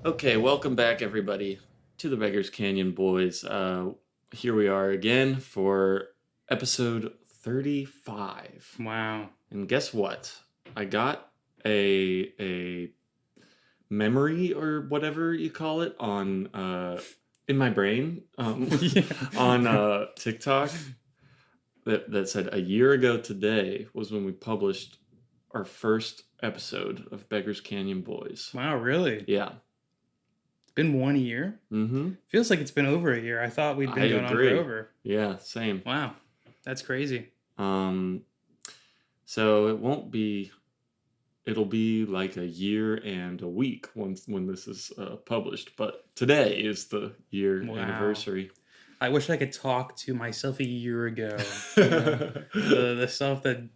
Okay, welcome back, everybody, to the Beggars Canyon Boys. Here we are again for episode 35. Wow. And guess what? I got a memory or whatever you call it on in my brain Yeah. on TikTok that said a year ago today was when we published our first episode of Beggars Canyon Boys. Wow, really? Yeah. It's been 1 year? Mm-hmm. Feels like it's been over a year. I thought we'd been going on for over. Yeah, same. Wow. That's crazy. So it'll be like a year and a week when this is published, but today is the year anniversary. I wish I could talk to myself a year ago. The self that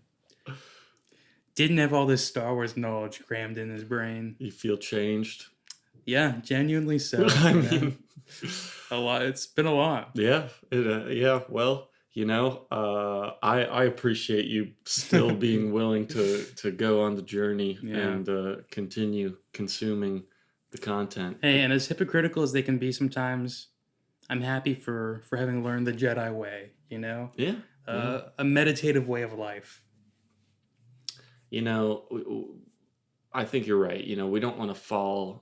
didn't have all this Star Wars knowledge crammed in his brain. You feel changed? Yeah, genuinely so. I mean, a lot. It's been a lot. Yeah. Yeah. Well, I appreciate you still being willing to go on the journey and continue consuming the content. Hey, and as hypocritical as they can be sometimes, I'm happy for having learned the Jedi way, Yeah. A meditative way of life. I think you're right. We don't want to fall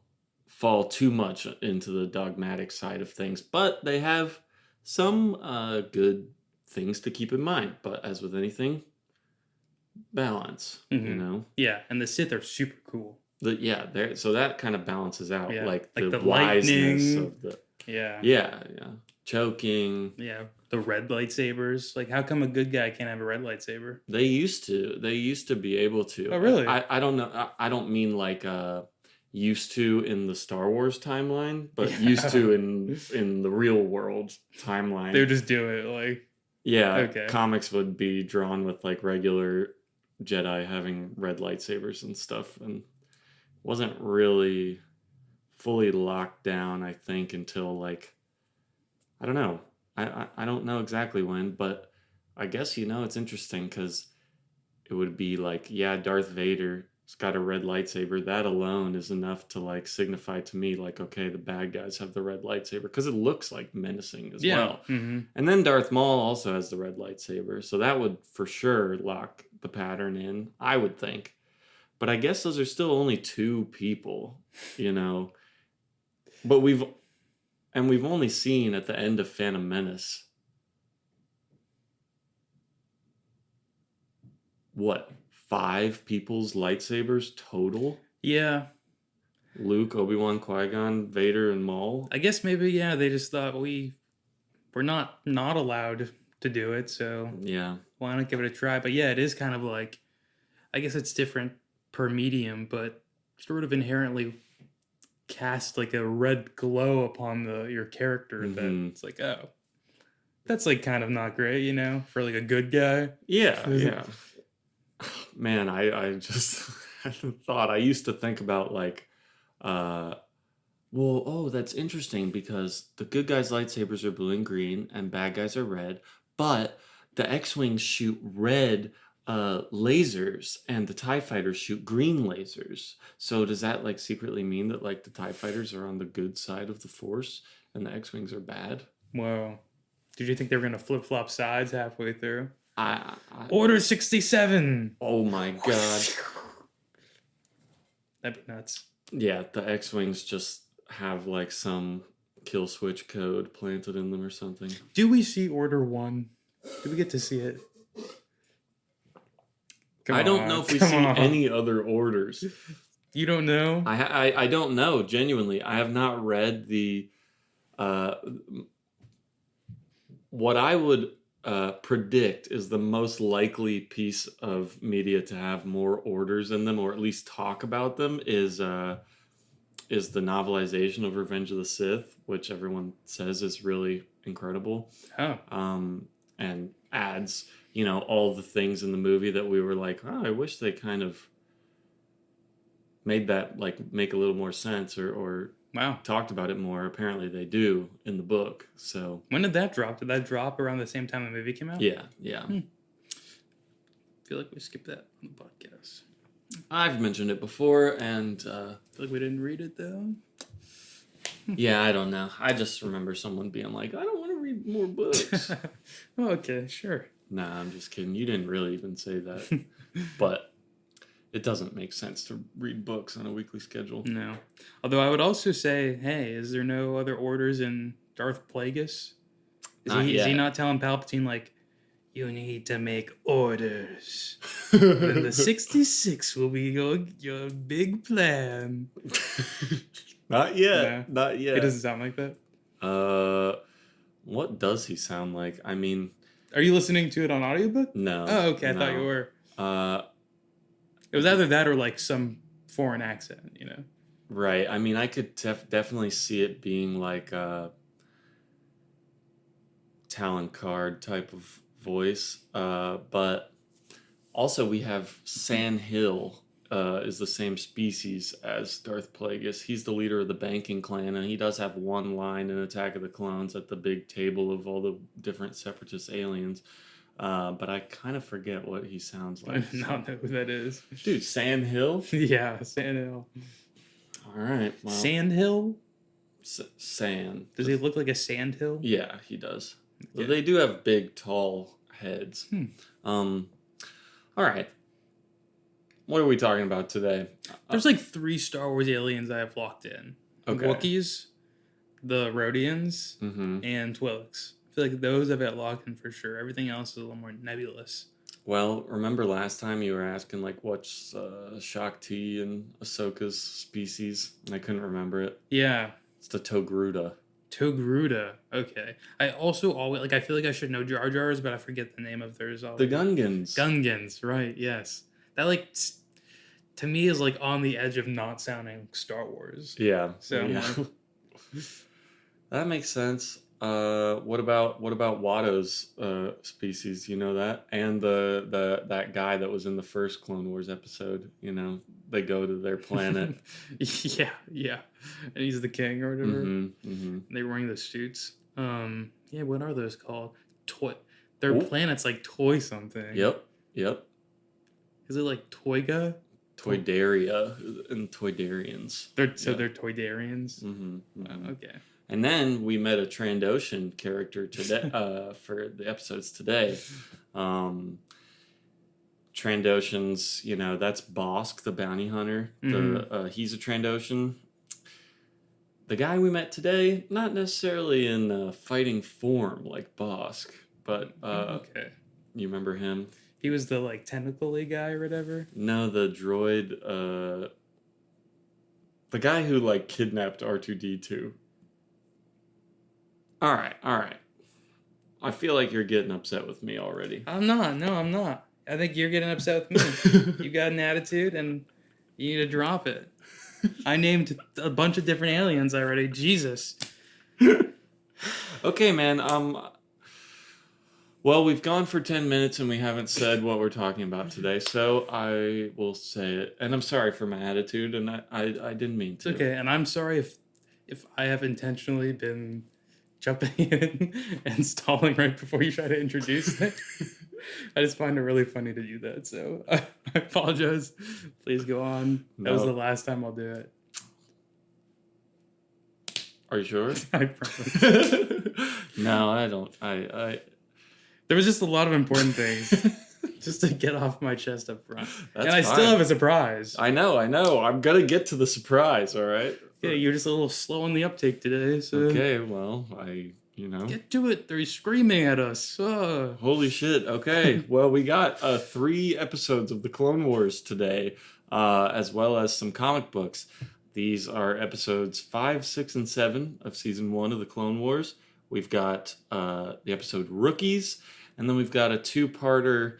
too much into the dogmatic side of things, but they have some good things to keep in mind. But as with anything, balance, Yeah, and the Sith are super cool. So that kind of balances out, like the lightning wiseness of the yeah, choking. Yeah, the red lightsabers. Like, how come a good guy can't have a red lightsaber? They used to be able to. Oh, really? I don't know. I don't mean like used to in the Star Wars timeline, but used to in the real world timeline. They would just do it like. Yeah, okay. Comics would be drawn with like regular Jedi having red lightsabers and stuff, and wasn't really fully locked down, I think, until like, I don't know. I don't know exactly when, but I guess, it's interesting because it would be like, yeah, Darth Vader's got a red lightsaber. That alone is enough to like signify to me like, okay, the bad guys have the red lightsaber because it looks like menacing as well. Mm-hmm. And then Darth Maul also has the red lightsaber, so that would for sure lock the pattern in, I would think. But I guess those are still only two people, But we've only seen at the end of Phantom Menace what, 5 people's lightsabers total? Yeah. Luke, Obi-Wan, Qui-Gon, Vader, and Maul. I guess maybe they just thought we're not allowed to do it, so yeah, why not give it a try? But yeah, it is kind of like, I guess it's different per medium, but sort of inherently cast like a red glow upon your character. Mm-hmm. That it's like, oh, that's like kind of not great, for like a good guy. Yeah. Man, I just thought, I used to think about like, that's interesting because the good guys' lightsabers are blue and green and bad guys are red, but the X-Wings shoot red lasers and the TIE fighters shoot green lasers. So does that like secretly mean that like the TIE fighters are on the good side of the Force and the X-Wings are bad? Whoa. Did you think they were going to flip-flop sides halfway through? Order 67! Oh my god. That'd be nuts. Yeah, the X-Wings just have like some kill switch code planted in them or something. Do we see Order 1? Do we get to see it? I don't know if we see any other orders. You don't know? I don't know, genuinely. I have not read the... what I would predict is the most likely piece of media to have more orders in them, or at least talk about them, is the novelization of Revenge of the Sith, which everyone says is really incredible. Oh. And adds, all the things in the movie that we were like, oh, I wish they kind of made that like make a little more sense, or Wow. talked about it more. Apparently they do in the book. So When did that drop? Did that drop around the same time the movie came out? yeah. I feel like we skipped that on the podcast. I've mentioned it before, and I feel like we didn't read it though. yeah, I don't know. I just remember someone being like, I don't want to read more books. Oh, okay, sure. Nah, I'm just kidding. You didn't really even say that. But it doesn't make sense to read books on a weekly schedule. No. Although I would also say, hey, is there no other orders in Darth Plagueis? Not Is he yet. not telling Palpatine, like, you need to make orders? And the 66 will be your big plan. Not yet. No. Not yet. It doesn't sound like that. What does he sound like? I mean, Are you listening to it on audiobook? no. Oh, okay. I thought you no. were. It was either that or like some foreign accent, you know? Right. I mean, I could definitely see it being like a Talon Card type of voice. But also we have San Hill is the same species as Darth Plagueis. He's the leader of the banking clan, and he does have one line in Attack of the Clones at the big table of all the different separatist aliens. But I kind of forget what he sounds I like. do not know who that is. Dude, San Hill? Yeah, Sand Hill. All right. Well, Sand Hill? Sand. Does he look like a sand hill? Yeah, he does. Okay. They do have big, tall heads. All right. What are we talking about today? There's like 3 Star Wars aliens I have locked in. Okay. Wookiees, the Rhodians, Mm-hmm. and Twi'leks. I feel like those I've got locked in for sure. Everything else is a little more nebulous. Well, remember last time you were asking, like, what's Shakti and Ahsoka's species? And I couldn't remember it. Yeah. It's the Togruta. Togruta. Okay. I also always, like, I feel like I should know Jar Jars, but I forget the name of theirs. The Gungans. Gungans, right, yes. That, like, to me is, like, on the edge of not sounding Star Wars. Yeah. So, yeah. That makes sense. What about Watto's species? You know that, and the that guy that was in the first Clone Wars episode. You know, they go to their planet. yeah, and he's the king or whatever. Mm-hmm. They're wearing the suits. Yeah, what are those called? Their Ooh. planet's like toy something. Yep. Is it like Toyga? Toydaria and Toydarians. They're Toydarians. Mm-hmm. Okay. And then we met a Trandoshan character today for the episodes today. Trandoshans, you know, that's Bosk, the bounty hunter. He's a Trandoshan. The guy we met today, not necessarily in fighting form like Bosk, but Okay. you remember him? He was the like tentacle-y guy or whatever. No, the droid, the guy who like kidnapped R2D2. All right. I feel like you're getting upset with me already. I'm not. No, I'm not. I think you're getting upset with me. You got an attitude, and you need to drop it. I named a bunch of different aliens already. Jesus. Okay, man. Well, we've gone for 10 minutes and we haven't said what we're talking about today, so I will say it. And I'm sorry for my attitude, and I didn't mean to. It's okay, and I'm sorry if I have intentionally been jumping in and stalling right before you try to introduce things. I just find it really funny to do that, so I apologize. Please go on. No. That was the last time I'll do it. Are you sure? I promise. No, I don't. I There was just a lot of important things just to get off my chest up front. That's and I fine. still have a surprise. I know. I'm gonna get to the surprise. All right. Yeah, you're just a little slow on the uptake today. So Okay. Well, get to it. They're screaming at us. Holy shit. Okay. Well, we got 3 episodes of the Clone Wars today, as well as some comic books. These are episodes 5, 6, and 7 of season 1 of the Clone Wars. We've got the episode Rookies, and then we've got a 2-parter,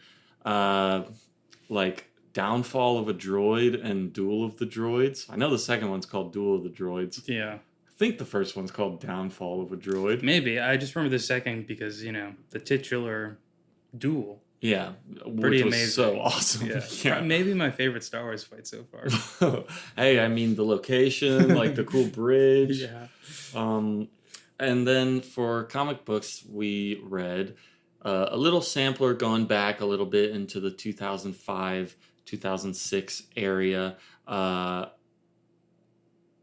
like Downfall of a Droid and Duel of the Droids. I know the second one's called Duel of the Droids. Yeah. I think the first one's called Downfall of a Droid. Maybe. I just remember the second because, the titular duel. Yeah, Pretty which was so amazing. awesome. Yeah, Yeah. maybe my favorite Star Wars fight so far. Hey, I mean the location, like the cool bridge. Yeah. Um, and then for comic books, we read a little sampler going back a little bit into the 2005, 2006 area. Uh,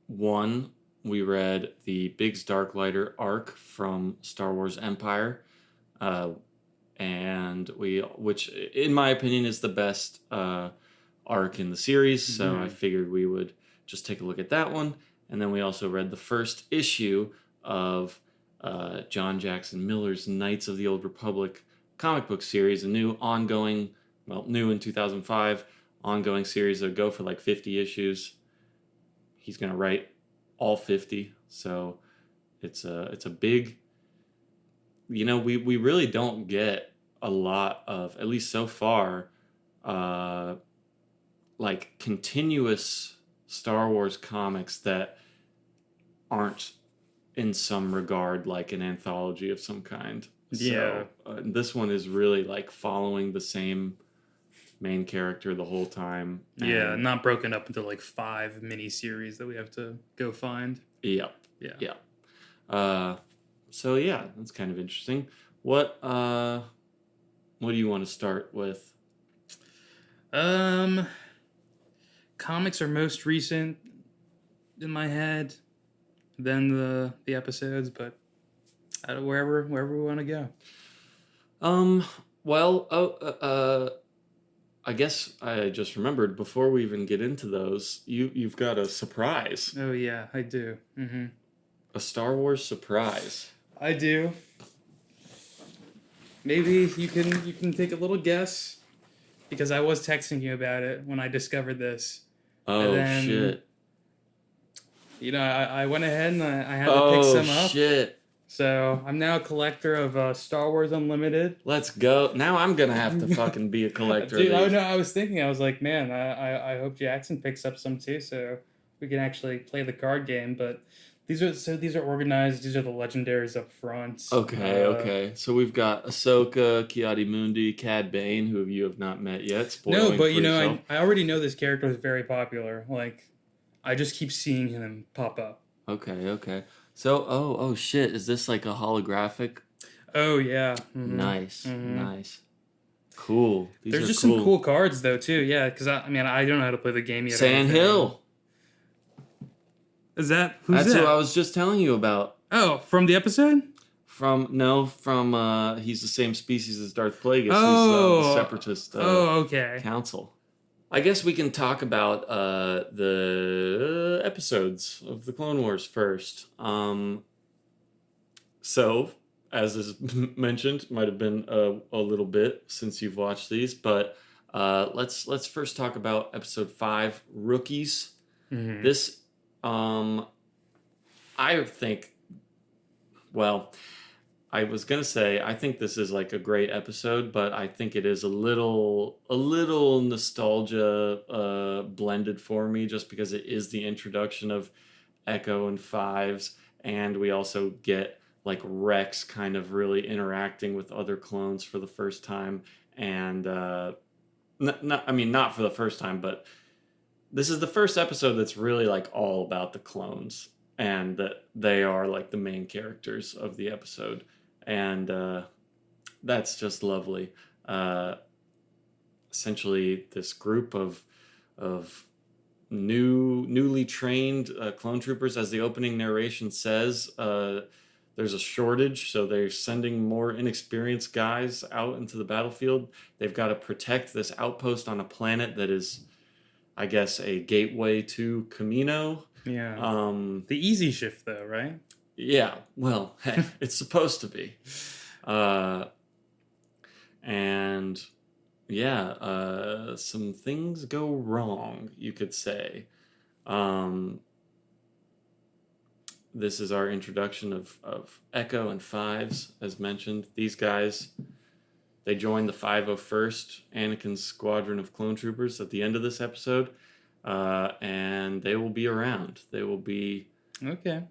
One, we read the Biggs Darklighter arc from Star Wars Empire. Uh, which in my opinion is the best arc in the series. So I Mhm. figured we would just take a look at that one, and then we also read the first issue of John Jackson Miller's Knights of the Old Republic comic book series, a new ongoing, well, new in 2005, ongoing series that would go for like 50 issues. He's gonna write all 50, so it's a big. We really don't get a lot of, at least so far, uh, like continuous Star Wars comics that aren't in some regard like an anthology of some kind. Yeah. So this one is really like following the same main character the whole time. Yeah, And not broken up into like 5 mini series that we have to go find. yep, Yeah. yeah. So yeah, that's kind of interesting. What do you want to start with? Um, Comics are most recent in my head, then the episodes, but wherever we want to go. Um, well, I guess I just remembered before we even get into those, you've got a surprise, Oh yeah, I do. a Star Wars surprise. I do. Maybe you can take a little guess because I was texting you about it when I discovered this. And Oh then, shit! I went ahead and I had to pick Oh some up. shit! So I'm now a collector of Star Wars Unlimited. Let's go. Now I'm gonna have to fucking be a collector Dude, of these. I was thinking, I was like, man, I hope Jackson picks up some too, so we can actually play the card game. But these are organized. These are the legendaries up front. Okay. So we've got Ahsoka, Ki-Adi-Mundi, Cad Bane, who you have not met yet. Spoiling No, but for yourself. I already know this character is very popular. Like, I just keep seeing him pop up. Okay. So, oh shit! Is this like a holographic? Oh yeah. Nice. Cool. These There's are just cool. some cool cards though too. Yeah, because I don't know how to play the game yet. or Sand anything. Hill. Is that who's That's that? who I was just telling you about. Oh, from the episode? From he's the same species as Darth Plagueis, Oh. who's the Separatist Okay. council. I guess we can talk about the episodes of the Clone Wars first. So, as is mentioned, might have been a little bit since you've watched these, but let's first talk about episode 5, Rookies. Mhm. This, I think, well, I was gonna say I think this is like a great episode, but I think it is a little nostalgia blended for me, just because it is the introduction of Echo and Fives, and we also get like Rex kind of really interacting with other clones for the first time, and not for the first time, but this is the first episode that's really like all about the clones, and that they are like the main characters of the episode, and that's just lovely. Essentially, this group of newly trained clone troopers, as the opening narration says, there's a shortage, so they're sending more inexperienced guys out into the battlefield. They've got to protect this outpost on a planet that is, I guess, a gateway to Camino. Yeah. The easy shift though, right? Yeah, well, hey, it's supposed to be. And yeah, some things go wrong, you could say. This is our introduction of Echo and Fives, as mentioned. These guys, they join the 501st Anakin's squadron of clone troopers at the end of this episode, and they will be around. They will be Okay.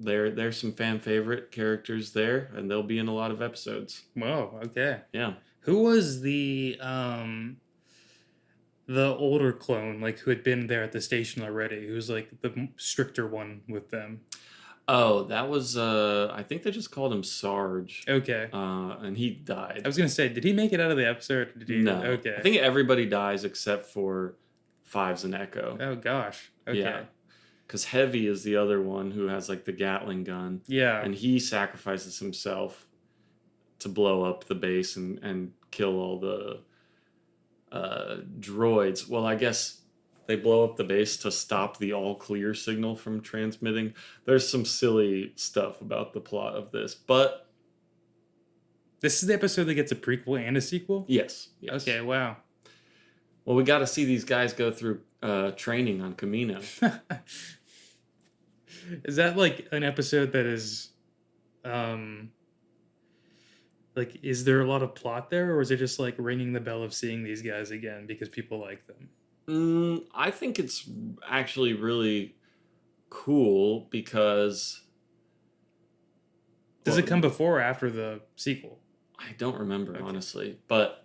There's some fan favorite characters there, and they'll be in a lot of episodes. Whoa, okay. Yeah. Who was the older clone, like who had been there at the station already, who was like the stricter one with them? Oh, that was I think they just called him Sarge. Okay. And he died. I was gonna say, did he make it out of the episode? Did he? No. Okay. I think everybody dies except for Fives and Echo. Oh gosh. Okay. Yeah. Because Heavy is the other one who has like the Gatling gun. Yeah. And he sacrifices himself to blow up the base and kill all the droids. Well, I guess they blow up the base to stop the all clear signal from transmitting. There's some silly stuff about the plot of this, but This is the episode that gets a prequel and a sequel? yes. Okay, wow. Well, we got to see these guys go through training on Camino. Is that like an episode that is like, is there a lot of plot there, or is it just like ringing the bell of seeing these guys again because people like them? I think it's actually really cool because Does it come before or after the sequel? I don't remember, Okay. honestly, but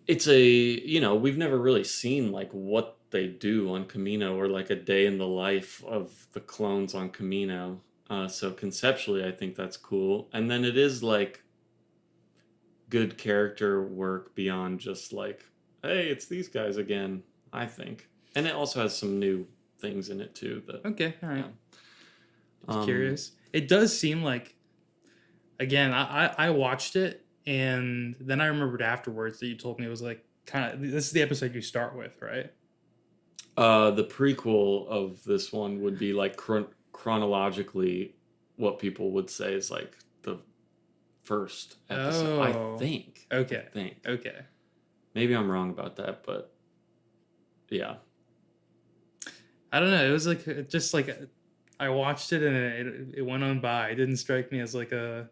it's we've never really seen like what they do on Camino or like a day in the life of the clones on Camino. So conceptually, I think that's cool. And then it is like good character work beyond just like, hey, it's these guys again, I think. And it also has some new things in it too. That, Okay, all right. yeah. Just curious. It does seem like, again, I watched it, and then I remembered afterwards that you told me it was like kind of, this is the episode you start with, right? The prequel of this one would be like chronologically what people would say is like the first episode. Oh. I think. Okay. Okay. Maybe I'm wrong about that, but yeah. I don't know. It was like just like I watched it and it went on by. It didn't strike me as like a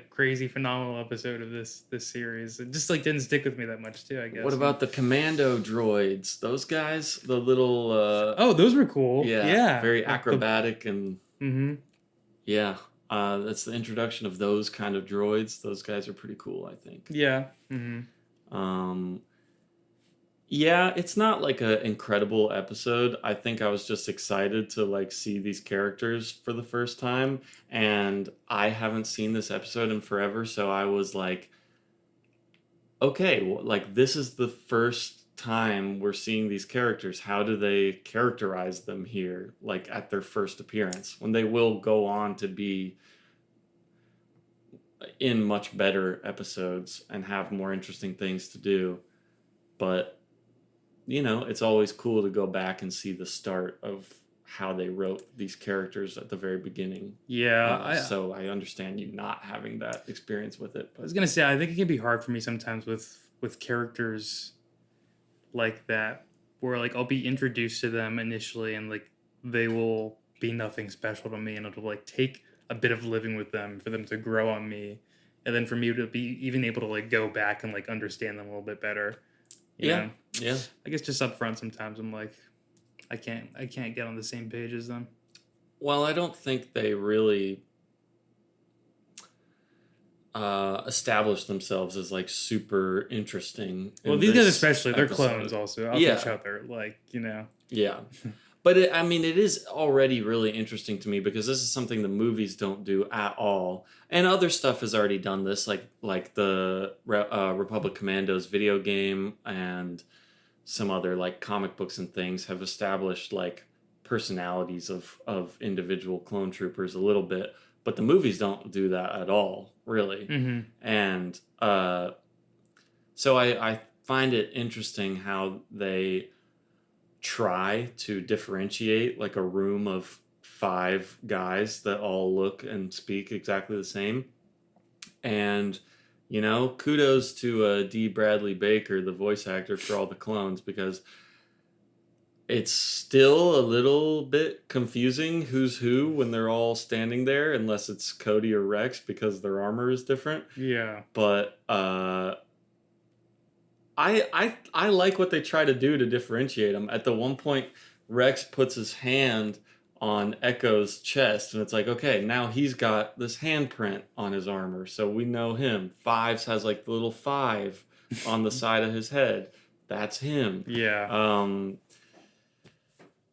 crazy phenomenal episode of this series. It just like didn't stick with me that much too, I guess. What about the commando droids? Those guys, the little Oh, those were cool. yeah, Yeah. very Like acrobatic and Mm-hmm. yeah. That's the introduction of those kind of droids. Those guys are pretty cool, I think. Yeah. Mm-hmm. Yeah, it's not like an incredible episode. I think I was just excited to like see these characters for the first time, and I haven't seen this episode in forever, so I was like, okay, well, like this is the first time we're seeing these characters. How do they characterize them here, like at their first appearance, when they will go on to be in much better episodes and have more interesting things to do. But it's always cool to go back and see the start of how they wrote these characters at the very beginning. Yeah. So I understand you not having that experience with it. I But was gonna say I think it can be hard for me sometimes with characters like that, where like I'll be introduced to them initially and like they will be nothing special to me, and it'll like take a bit of living with them for them to grow on me, and then for me to be even able to like go back and like understand them a little bit better. You know? Yeah. I guess just up front sometimes I'm like I can't get on the same page as them. Well, I don't think they really establish themselves as like super interesting. Well, these guys especially, they're clones also of Yeah. each other. Like, Yeah. But it is already really interesting to me because this is something the movies don't do at all, and other stuff has already done this, like the Republic Commandos video game and some other like comic books and things have established like personalities of individual clone troopers a little bit, but the movies don't do that at all, really. Mm-hmm. And so I find it interesting how they try to differentiate like a room of 5 guys that all look and speak exactly the same. And kudos to D. Bradley Baker, the voice actor for all the clones, because it's still a little bit confusing who's who when they're all standing there, unless it's Cody or Rex because their armor is different. Yeah. But I like what they try to do to differentiate them. At the one point, Rex puts his hand on Echo's chest, and it's like, okay, now he's got this handprint on his armor, so we know him. Fives has like the little 5 on the side of his head. That's him. Yeah.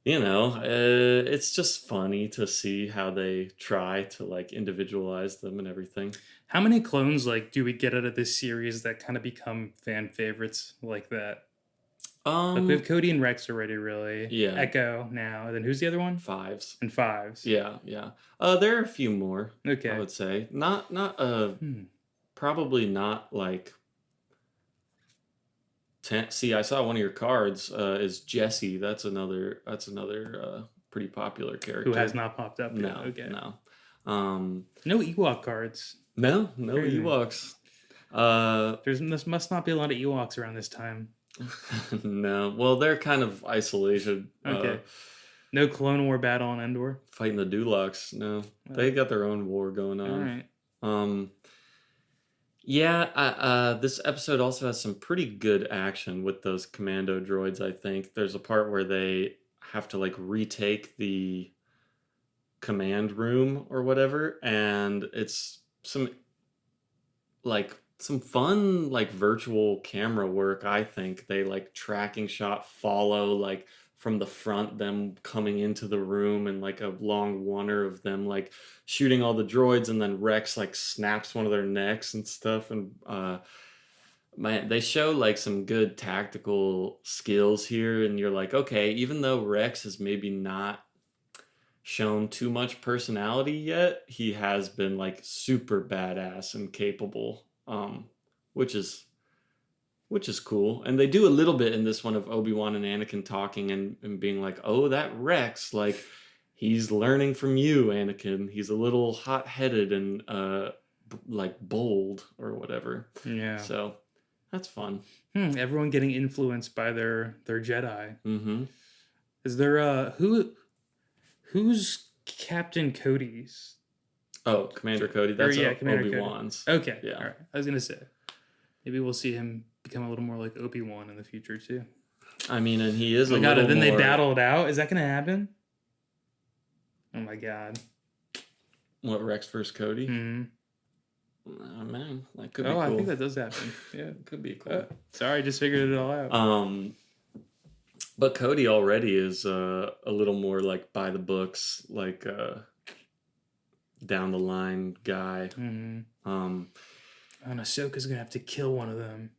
It's just funny to see how they try to like individualize them and everything. How many clones like do we get out of this series that kind of become fan favorites like that? Like we have Cody and Rex already, really. Yeah. Echo now. Then who's the other one? 5s. And 5s. Yeah. There are a few more. Okay. I would say not probably not like 10. See, I saw one of your cards is Jesse. That's another pretty popular character Who has not popped up yet. No. Okay. No. No Ewok cards. No Crazy. Ewoks. There must not be a lot of Ewoks around this time. No. Well, they're kind of isolated. Okay. No Clone War battle on Endor. Fighting the Dulux. No. They got their own war going on. All right. This episode also has some pretty good action with those commando droids, I think. There's a part where they have to like retake the command room or whatever, and it's some fun like virtual camera work. I think they like tracking shot follow like from the front them coming into the room, and like a long oneer of them like shooting all the droids, and then Rex like snaps one of their necks and stuff. And man, they show like some good tactical skills here, and you're like, okay, even though Rex has maybe not shown too much personality yet, he has been like super badass and capable, which is cool. And they do a little bit in this one of Obi-Wan and Anakin talking and being like, oh, that Rex, like, he's learning from you, Anakin. He's a little hot-headed and, like, bold or whatever. Yeah. So, that's fun. Everyone getting influenced by their Jedi. Mm-hmm. Is there, who's Captain Cody's? Oh, Commander Cody. That's Commander Obi-Wan's. Cody. Okay. Yeah. All right. I was going to say, maybe we'll see him become a little more like Obi-Wan in the future too. I mean, and he is oh a my God, little and then more... they battle it out. Is that going to happen? Oh my God. What, Rex versus Cody? Mm-hmm. Oh, man, that could be cool. I think that does happen. Yeah. It could be cool. Sorry, I just figured it all out. But Cody already is a little more like by the books, like down the line guy. Mm-hmm. And Ahsoka's gonna have to kill one of them.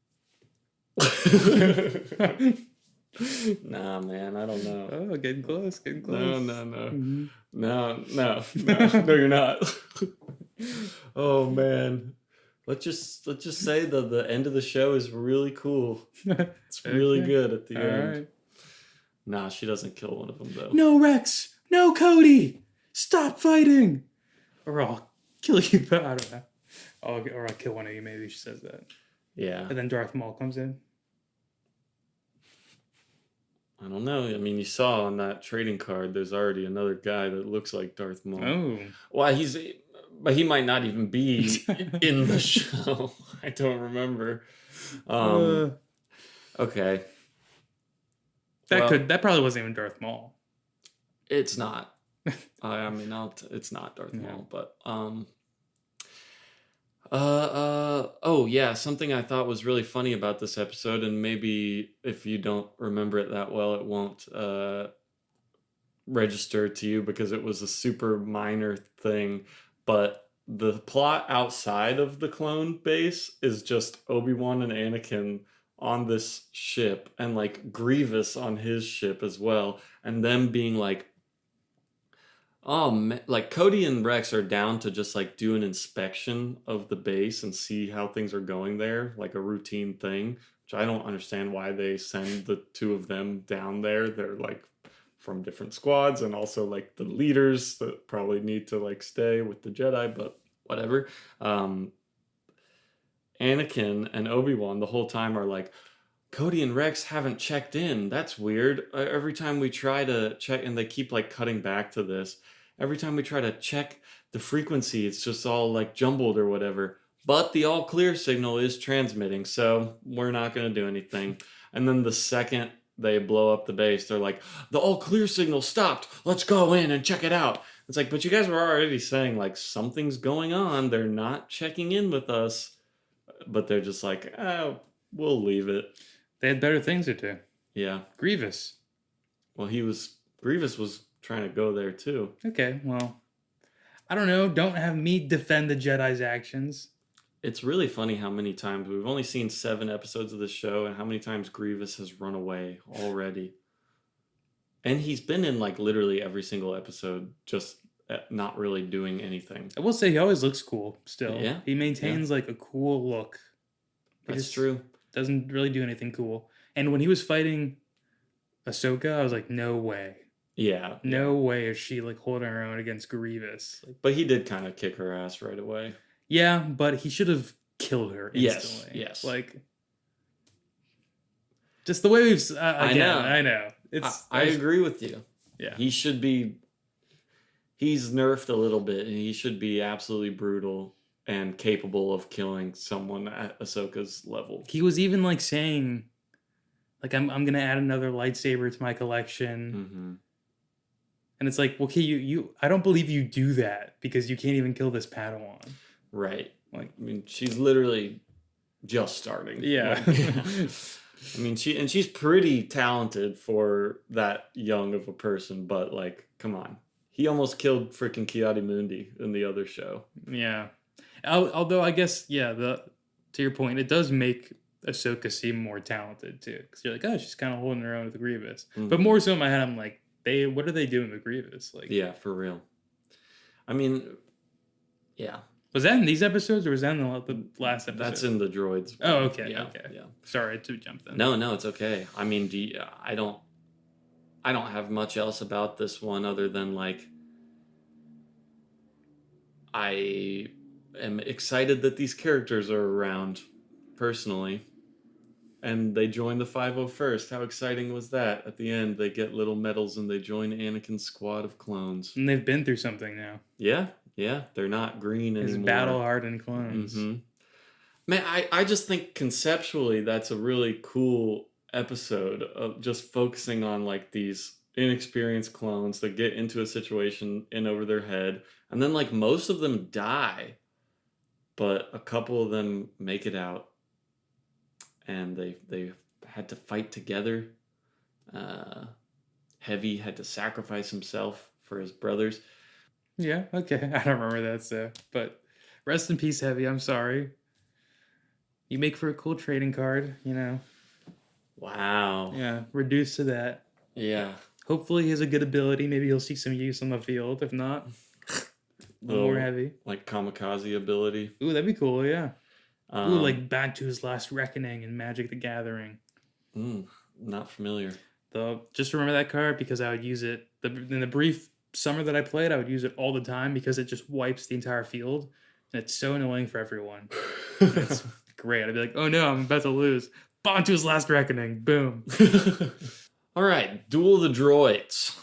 Nah, man, I don't know. Oh, getting close. No. Mm-hmm. No, you're not. Oh man, let's just say that the end of the show is really cool. It's really good at the end. Right. Nah, she doesn't kill one of them though. No, Rex. No, Cody. Stop fighting, or I'll kill you. But I don't know. Or I'll kill one of you. Maybe she says that. Yeah. And then Darth Maul comes in. I don't know. I mean, you saw on that trading card, there's already another guy that looks like Darth Maul. Oh. Well, but he might not even be in the show. I don't remember. Okay. That probably wasn't even Darth Maul. It's not. I mean, it's not Darth Maul, but oh yeah, something I thought was really funny about this episode, and maybe if you don't remember it that well, it won't register to you because it was a super minor thing, but the plot outside of the clone base is just Obi-Wan and Anakin on this ship, and like Grievous on his ship as well, and them being like, oh man, like Cody and Rex are down to just like do an inspection of the base and see how things are going there, like a routine thing, which I don't understand why they send the two of them down there. They're like from different squads, and also like the leaders that probably need to like stay with the Jedi, but whatever. Anakin and Obi-Wan the whole time are like, Cody and Rex haven't checked in. That's weird. Every time we try to check, and they keep like cutting back to this, every time we try to check the frequency, it's just all like jumbled or whatever. But the all clear signal is transmitting, so we're not going to do anything. And then the second they blow up the base. They're like, the all clear signal stopped. Let's go in and check it out. It's like, but you guys were already saying like something's going on. They're not checking in with us, but they're just like, oh, we'll leave it. They had better things to do. Yeah. Grievous. Well, Grievous was trying to go there too. Okay, well, I don't know. Don't have me defend the Jedi's actions. It's really funny how many times we've only seen 7 episodes of the show, and how many times Grievous has run away already. And he's been in like literally every single episode, just not really doing anything. I will say he always looks cool still. Yeah. He maintains like a cool look. That's true. Doesn't really do anything cool. And when he was fighting Ahsoka, I was like, no way. Yeah. No way is she like holding her own against Grievous. Like, but he did kind of kick her ass right away. yeah, but he should have killed her instantly. Yes. Like, just the way we've. I know. I agree with you. Yeah. He should be. He's nerfed a little bit, and he should be absolutely brutal and capable of killing someone at Ahsoka's level. He was even like saying, like, I'm gonna add another lightsaber to my collection. Mm-hmm. And it's like, okay, you I don't believe you do that because you can't even kill this Padawan. Right. Like, I mean, she's literally just starting. Yeah. Like, I mean, she's pretty talented for that young of a person, but like, come on. He almost killed freaking Ki-Adi-Mundi in the other show. Yeah. Although I guess, yeah, to your point, it does make Ahsoka seem more talented too. Because you're like, oh, she's kind of holding her own with Grievous. Mm-hmm. But more so in my head, I'm like, what are they doing with Grievous? Like, yeah, for real. I mean, yeah. Was that in these episodes or was that in the last episode? That's in the droids. Oh, okay. Yeah, okay. Yeah. Sorry to jump then. No, it's okay. I mean, I don't have much else about this one other than like I am excited that these characters are around personally. And they join the 501st. How exciting was that? At the end, they get little medals and they join Anakin's squad of clones. And they've been through something now. Yeah. They're not green anymore. His battle-hardened clones. Mm-hmm. Man, I just think conceptually that's a really cool episode of just focusing on like these inexperienced clones that get into a situation in over their head. And then like most of them die. But a couple of them make it out. And they had to fight together. Heavy had to sacrifice himself for his brothers. Yeah, okay. I don't remember that, so. But rest in peace, Heavy. I'm sorry. You make for a cool trading card, you know. Wow. Yeah, reduced to that. Yeah. Hopefully he has a good ability. Maybe he'll see some use on the field. If not, a little more Heavy. Like kamikaze ability. Ooh, that'd be cool, yeah. Ooh, like Bantu's Last Reckoning and Magic the Gathering. Not familiar. Just remember that card because I would use it in the brief summer that I played. I would use it all the time because it just wipes the entire field, and it's so annoying for everyone. It's great. I'd be like, "Oh no, I'm about to lose." Bantu's Last Reckoning. Boom. All right, Duel of the Droids.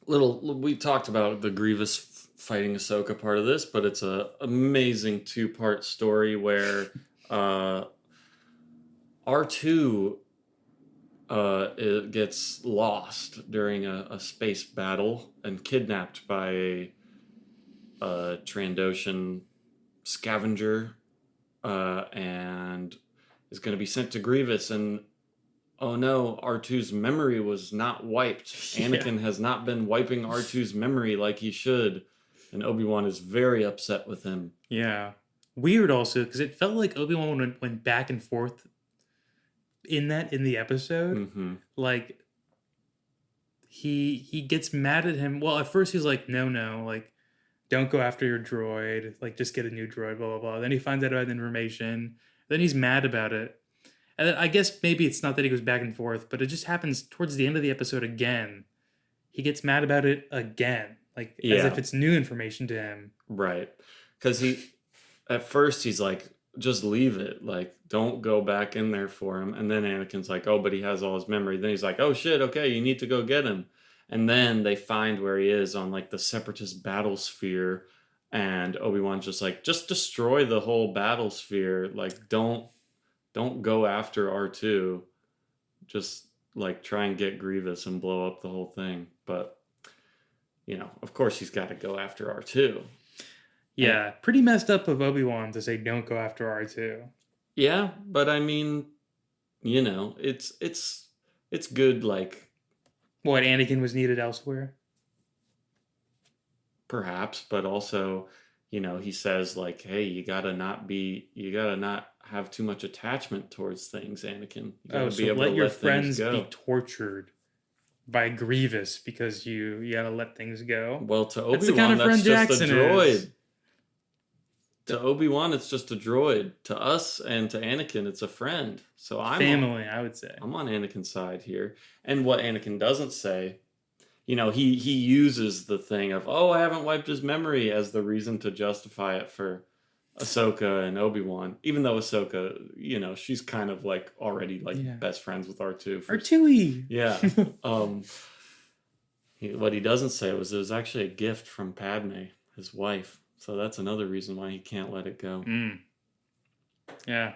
We talked about the Grievous fighting Ahsoka part of this, but it's a amazing 2-part story where R2 it gets lost during a space battle and kidnapped by a Trandoshan scavenger and is going to be sent to Grievous, and oh no, R2's memory was not wiped. Anakin has not been wiping R2's memory like he should. And Obi-Wan is very upset with him. Yeah. Weird also, because it felt like Obi-Wan went back and forth in the episode. Mm-hmm. Like, he gets mad at him. Well, at first he's like, no, like, don't go after your droid. Like, just get a new droid, blah, blah, blah. Then he finds out about the information. Then he's mad about it. And then I guess maybe it's not that he goes back and forth, but it just happens towards the end of the episode again. He gets mad about it again. Like, as if it's new information to him. Right. Because at first he's like, just leave it. Like, don't go back in there for him. And then Anakin's like, oh, but he has all his memory. Then he's like, oh shit, okay, you need to go get him. And then they find where he is on like the Separatist battle sphere. And Obi-Wan's just like, just destroy the whole battle sphere. Like, don't go after R2. just like try and get Grievous and blow up the whole thing. But of course he's got to go after R2. Yeah, pretty messed up of Obi-Wan to say don't go after R2. Yeah, but I mean, it's good. Like What, Anakin was needed elsewhere? perhaps, but also, he says like, hey, you gotta not have too much attachment towards things, Anakin. You gotta So be able let to your let things friends go. be tortured by Grievous because you gotta let things go. Well, to That's the Obi-Wan, kind of friend that's just a Jackson droid. is. To Obi-Wan, it's just a droid. To us and to Anakin, it's a friend. So Family, I would say. I'm on Anakin's side here. And what Anakin doesn't say, he uses the thing of, oh, I haven't wiped his memory as the reason to justify it for Ahsoka and Obi-Wan. Even though Ahsoka, she's kind of like already like best friends with R2. R2-y. Yeah. What he doesn't say was it was actually a gift from Padme, his wife. So that's another reason why he can't let it go. Yeah.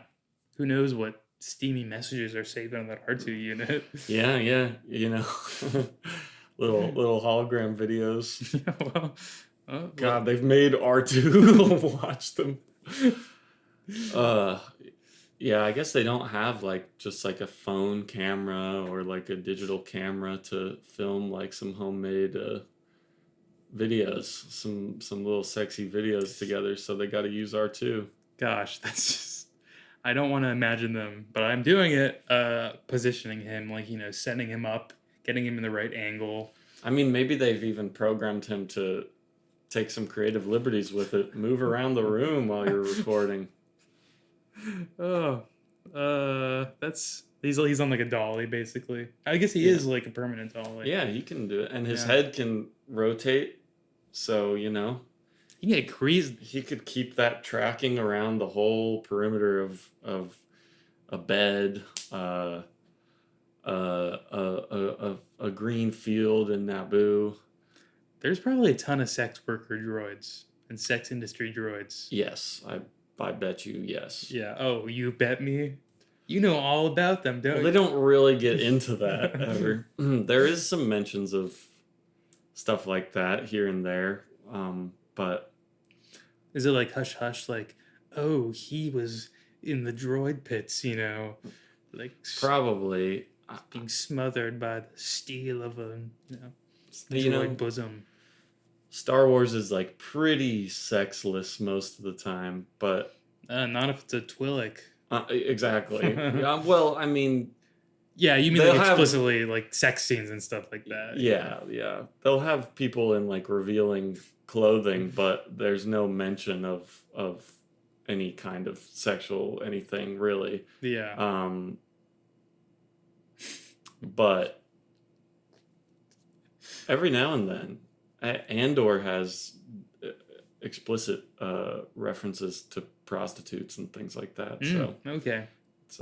Who knows what steamy messages are saved on that R2 unit? Yeah. little hologram videos. God, they've made R2 watch them. Yeah, I guess they don't have like just like a phone camera or like a digital camera to film like some homemade videos, some little sexy videos together, so they got to use R2. Gosh, that's just, I don't want to imagine them, but I'm doing it, positioning him, like, setting him up, getting him in the right angle. I mean, maybe they've even programmed him to take some creative liberties with it, move around the room while you're recording. He's on like a dolly, basically. I guess he is like a permanent dolly. Yeah, he can do it, and his head can rotate. So, he can get creased. He could keep that tracking around the whole perimeter of a bed, a green field in Naboo. There's probably a ton of sex worker droids and sex industry droids. Yes, I bet you, yes. Yeah. Oh, you bet me? You know all about them, don't you? They don't really get into that ever. There is some mentions of stuff like that here and there, but is it like hush hush, like, oh, he was in the droid pits, like probably being smothered by the steel of a droid bosom. Star Wars is like pretty sexless most of the time, but not if it's a Twi'lek. Exactly. Well, I mean, yeah, you mean like explicitly like sex scenes and stuff like that. Yeah. They'll have people in like revealing clothing, but there's no mention of any kind of sexual anything really. Yeah. But every now and then, Andor has explicit references to prostitutes and things like that. So okay, it's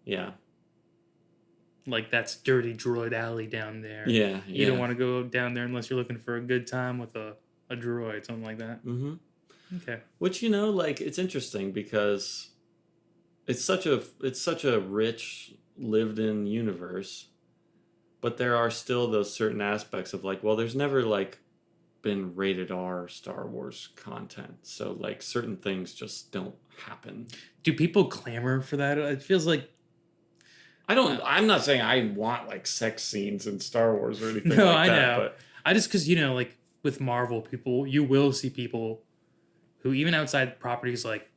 yeah, like that's dirty droid alley down there. Yeah, you don't want to go down there unless you're looking for a good time with a droid, something like that. Mm-hmm. Okay, which like it's interesting because it's such a rich lived-in universe, but there are still those certain aspects of like, well, there's never like been rated R Star Wars content, so like certain things just don't happen. Do people clamor for that? It feels like I'm not saying I want like sex scenes in Star Wars or anything. No, like I that, know. But I just because like with Marvel, you will see people who even outside properties like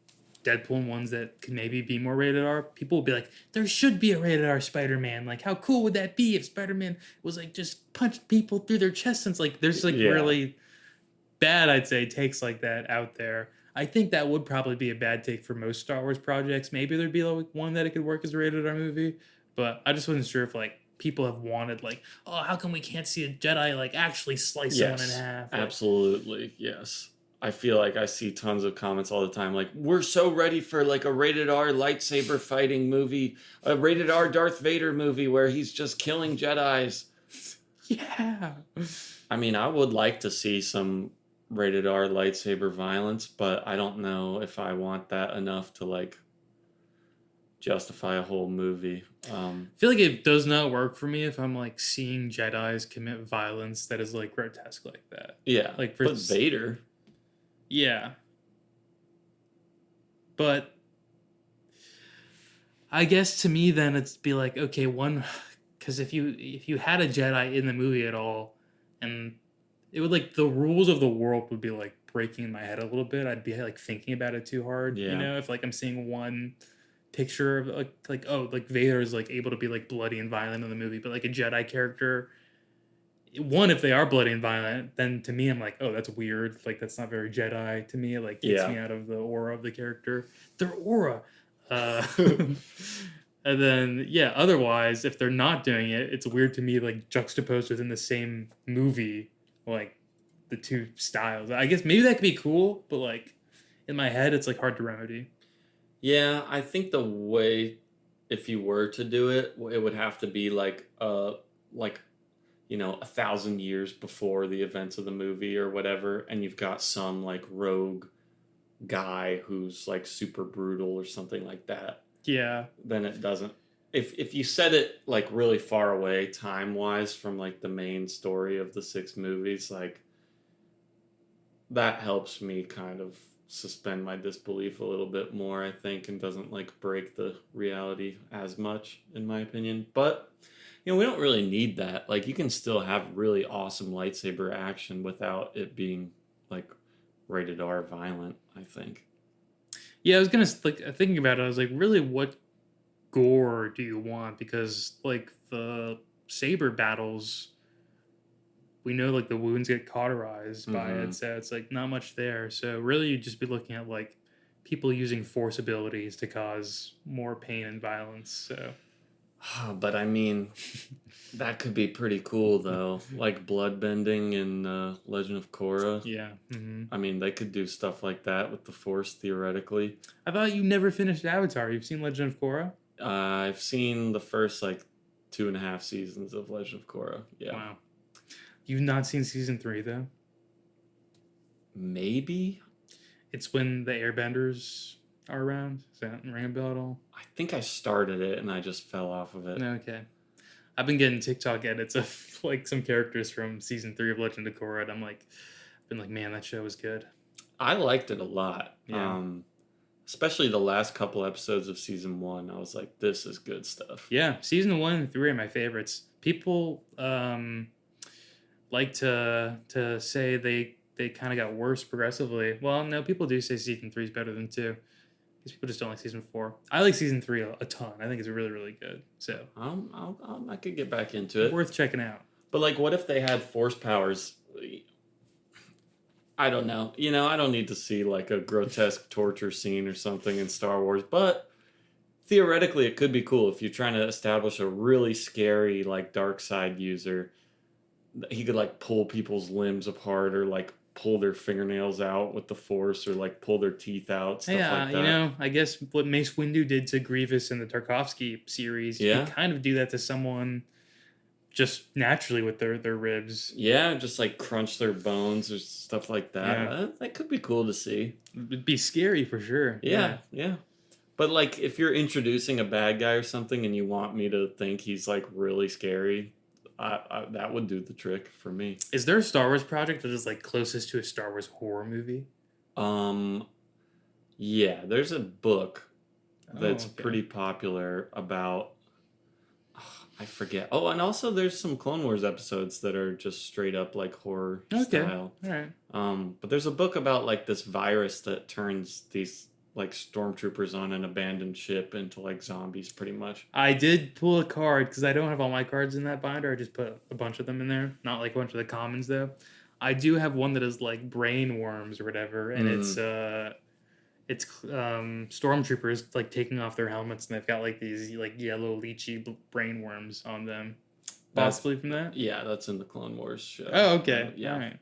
Deadpool and ones that could maybe be more rated R, people will be like, there should be a rated R Spider-Man. Like, how cool would that be if Spider-Man was like just punched people through their chests? And it's like there's like really bad, I'd say, takes like that out there. I think that would probably be a bad take for most Star Wars projects. Maybe there'd be like one that it could work as a rated R movie, but I just wasn't sure if like people have wanted like, oh, how come we can't see a Jedi like actually slice someone in half? Like, absolutely, yes. I feel like I see tons of comments all the time like, we're so ready for like a rated R lightsaber fighting movie, a rated R Darth Vader movie where he's just killing Jedis. Yeah. I mean, I would like to see some rated R lightsaber violence, but I don't know if I want that enough to like justify a whole movie. I feel like it does not work for me if I'm like seeing Jedi's commit violence that is like grotesque like that. Yeah, Like for but Vader. yeah, but I guess to me then it's be like okay one because if you had a Jedi in the movie at all, and it would like the rules of the world would be like breaking in my head a little bit. I'd be like thinking about it too hard. You Yeah, know, if like I'm seeing one picture of like oh like Vader is like able to be like bloody and violent in the movie, but like a Jedi character, one if they are bloody and violent, then to me I'm like oh that's weird. Like that's not very Jedi to me. It like takes yeah. me out of the aura of the character. Their aura. Uh, and then yeah, otherwise if they're not doing it, it's weird to me like juxtaposed within the same movie like the two styles. I guess maybe that could be cool, but like in my head it's like hard to remedy. Yeah, I think the way, if you were to do it, it would have to be like 1,000 years before the events of the movie or whatever, and you've got some like rogue guy who's like super brutal or something like that. Yeah. Then it doesn't. If you set it like really far away time wise from like the main story of the six movies, like that helps me kind of suspend my disbelief a little bit more, I think, and doesn't like break the reality as much, in my opinion. But we don't really need that. Like, you can still have really awesome lightsaber action without it being like rated R violent, I think. Yeah, I was gonna like thinking about it. I was like, really, what gore do you want? Because like the saber battles, we know like the wounds get cauterized by Mm-hmm. it, so it's like not much there. So really, you'd just be looking at like people using force abilities to cause more pain and violence. So But I mean, that could be pretty cool though. Like bloodbending in Legend of Korra. yeah. I mean, they could do stuff like that with the Force theoretically. I thought you never finished Avatar. You've seen Legend of Korra? I've seen the first like 2.5 seasons of Legend of Korra. Yeah, Wow. You've not seen season 3 though. maybe. It's when the Airbenders are around. Does that ring a bell at all? I think I started it and I just fell off of it. No, okay. I've been getting TikTok edits of like some characters from season 3 of Legend of Korra, and I've been like, man, that show was good. I liked it a lot. Yeah. Especially the last couple episodes of season 1. I was like, this is good stuff. Yeah, season 1 and 3 are my favorites. People like to say they kind of got worse progressively. Well, no, people do say season 3 is better than 2. Because people just don't like season 4. I like season 3 a ton. I think it's really, really good. So I could get back into it. worth checking out. But like, what if they had force powers? I don't know. I don't need to see like a grotesque torture scene or something in Star Wars, but theoretically it could be cool if you're trying to establish a really scary like dark side user. He could like pull people's limbs apart or like pull their fingernails out with the force or like pull their teeth out, stuff Yeah, like that. I guess what Mace Windu did to Grievous in the Tarkovsky series, you Yeah. could kind of do that to someone just naturally with their ribs. Yeah, just like crunch their bones or stuff like that. Yeah. That could be cool to see. It'd be scary for sure. Yeah. But like, if you're introducing a bad guy or something, and you want me to think he's like really scary, that would do the trick for me. Is there a Star Wars project that is like closest to a Star Wars horror movie? Yeah, there's a book that's okay. pretty popular about. I forget. Oh, and also there's some Clone Wars episodes that are just straight up like horror style. All right. But there's a book about like this virus that turns these like stormtroopers on an abandoned ship into like zombies, pretty much. I did pull a card because I don't have all my cards in that binder. I just put a bunch of them in there, not like a bunch of the commons though. I do have one that is like brain worms or whatever, and it's stormtroopers like taking off their helmets, and they've got like these like yellow lychee brain worms on them. Possibly from that. Yeah, that's in the Clone Wars show. Oh, okay. Yeah. All right.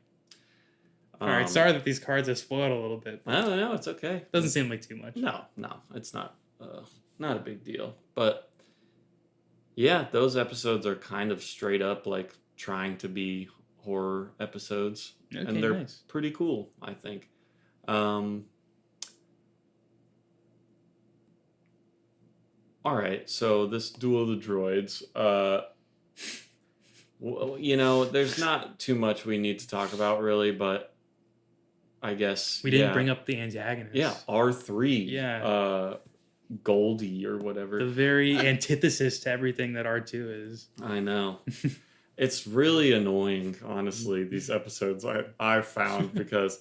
All right. Sorry that these cards are spoiled a little bit. I don't know. It's okay. Doesn't seem like too much. No, it's not. Not a big deal. But yeah, those episodes are kind of straight up like trying to be horror episodes, Okay, and they're nice. pretty cool, I think. All right, so this Duel of the Droids, there's not too much we need to talk about really, but I guess We didn't bring up the antagonist. Yeah, R3. Yeah. Goldie or whatever. The very antithesis to everything that R2 is. I know. It's really annoying, honestly, these episodes I found because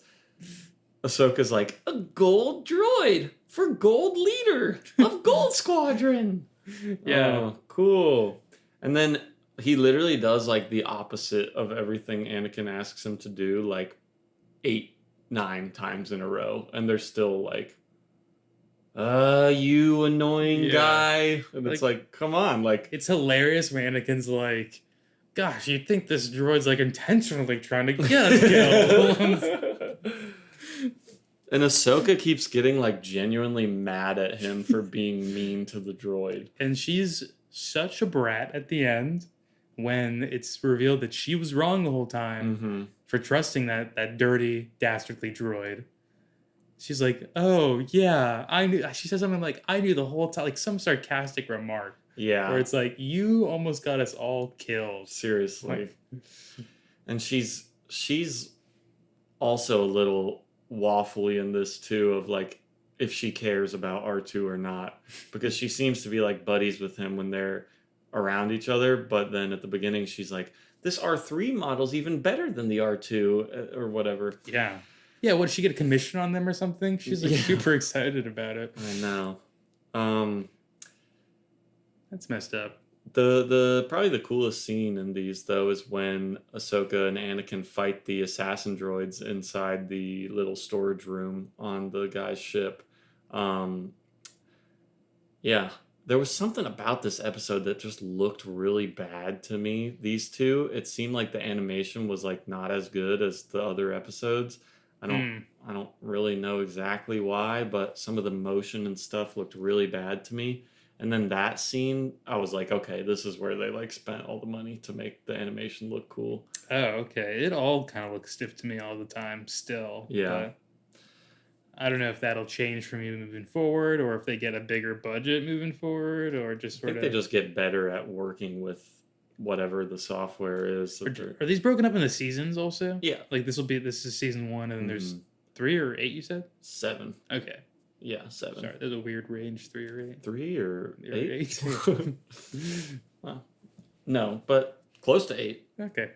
Ahsoka's like, a gold droid for gold leader of Gold Squadron. Yeah. Oh, cool. And then he literally does like the opposite of everything Anakin asks him to do, like 8-9 times in a row. And they're still like, you annoying guy. And it's like, come on. Like, it's hilarious when Anakin's like, gosh, you'd think this droid's like intentionally trying to get us killed. And Ahsoka keeps getting like genuinely mad at him for being mean to the droid. And she's such a brat at the end when it's revealed that she was wrong the whole time for trusting that dirty, dastardly droid. She's like, oh, yeah, I knew. She says something like, I knew the whole time, like some sarcastic remark. Yeah. Where it's like, you almost got us all killed. Seriously. And she's also a little waffly in this too, of like if she cares about R2 or not, because she seems to be like buddies with him when they're around each other, but then at the beginning she's like, this R3 model's even better than the R2 or whatever. Yeah. Yeah, what, did she get a commission on them or something? She's like super excited about it. I know. That's messed up. The probably the coolest scene in these though is when Ahsoka and Anakin fight the assassin droids inside the little storage room on the guy's ship. Yeah, there was something about this episode that just looked really bad to me. These two, it seemed like the animation was like not as good as the other episodes. I don't really know exactly why, but some of the motion and stuff looked really bad to me. And then that scene, I was like, okay, this is where they like spent all the money to make the animation look cool. Oh, okay. It all kind of looks stiff to me all the time still. Yeah. But I don't know if that'll change for me moving forward, or if they get a bigger budget moving forward, or just sort I think they just get better at working with whatever the software is. Are these broken up into seasons also? Yeah. Like this is season 1 and then there's 3 or 8 you said? 7. Okay. Yeah, 7. Sorry, there's a weird range, 3 or 8. 3 or 8? Well, no, but close to 8. Okay.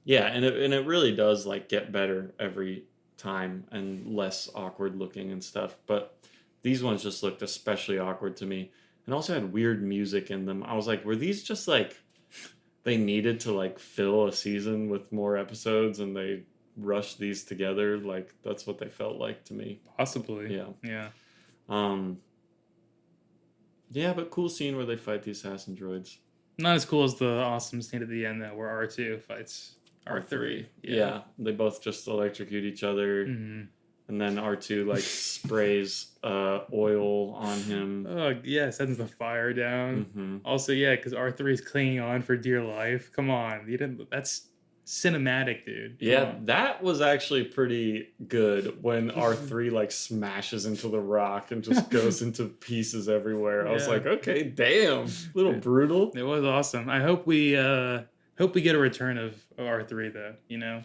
Yeah, and it really does like get better every time and less awkward looking and stuff. But these ones just looked especially awkward to me, and also had weird music in them. I was like, were these just like they needed to like fill a season with more episodes and they rush these together? Like that's what they felt like to me. Possibly. Yeah. Yeah, but cool scene where they fight the assassin droids. Not as cool as the awesome scene at the end though, where R2 fights R3. Yeah, they both just electrocute each other, and then R2 like sprays oil on him. Oh yeah, sends the fire down. Also, yeah, because R3 is clinging on for dear life. Come on, you didn't. That's cinematic, dude. Yeah, that was actually pretty good when R3 like smashes into the rock and just goes into pieces everywhere. I was like, okay, damn, a little brutal. It was awesome. I hope we get a return of R3 though, you know.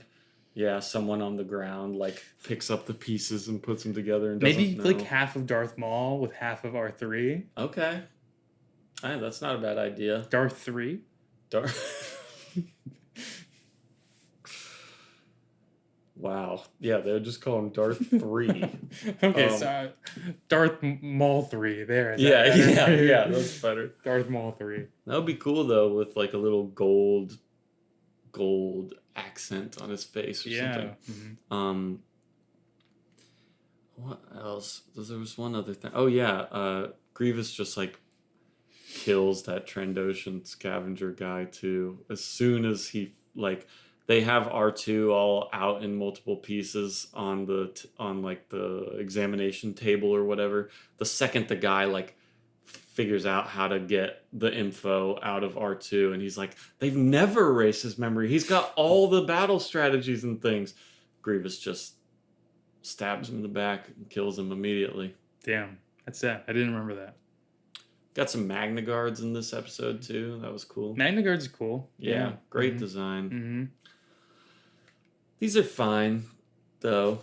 Yeah, someone on the ground like picks up the pieces and puts them together and maybe know. Like half of Darth Maul with half of R3. Okay. That's not a bad idea. Darth 3? Wow. Yeah, they would just call him Darth 3. Okay, so Darth Maul 3 there. Yeah, that's better. Darth Maul 3. That would be cool though, with like a little gold accent on his face or something. What else? There was one other thing. Oh yeah, Grievous just like kills that Trandoshan scavenger guy too. As soon as he like, they have R2 all out in multiple pieces on like the examination table or whatever. The second the guy like figures out how to get the info out of R2, and he's like, they've never erased his memory. He's got all the battle strategies and things. Grievous just stabs him in the back and kills him immediately. Damn, that's sad. I didn't remember that. Got some Magna Guards in this episode too. That was cool. Magna Guard's cool. Yeah, great design. Mm-hmm. These are fine, though.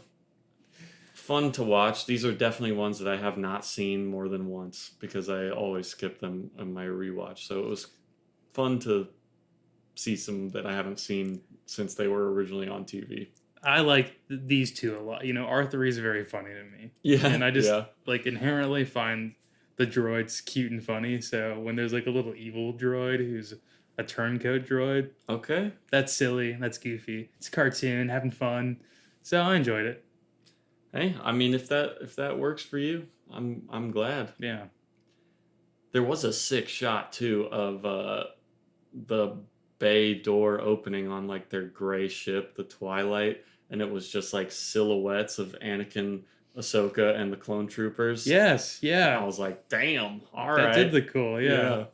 Fun to watch. These are definitely ones that I have not seen more than once because I always skip them in my rewatch. So it was fun to see some that I haven't seen since they were originally on TV. I like these two a lot. You know, R3 is very funny to me. Yeah. And I just like inherently find the droids cute and funny. So when there's like a little evil droid who's a turncoat droid, Okay. that's silly, that's goofy. It's a cartoon, having fun. So I enjoyed it. Hey, I mean, if that works for you, I'm glad. Yeah. There was a sick shot too of the bay door opening on like their gray ship, the Twilight, and it was just like silhouettes of Anakin, Ahsoka, and the clone troopers. Yes, yeah. I was like, damn, all that right. did look cool, yeah.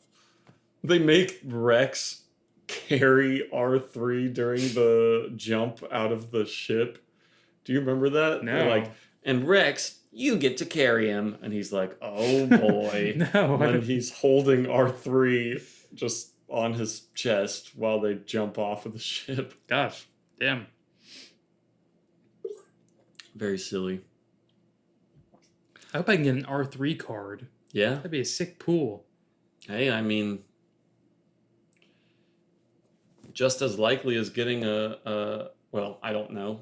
They make Rex carry R3 during the jump out of the ship. Do you remember that? No. They're like, and Rex, you get to carry him. And he's like, oh boy. No. And he's holding R3 just on his chest while they jump off of the ship. Gosh, damn. Very silly. I hope I can get an R3 card. Yeah. That'd be a sick pool. Hey, I mean, just as likely as getting well, I don't know.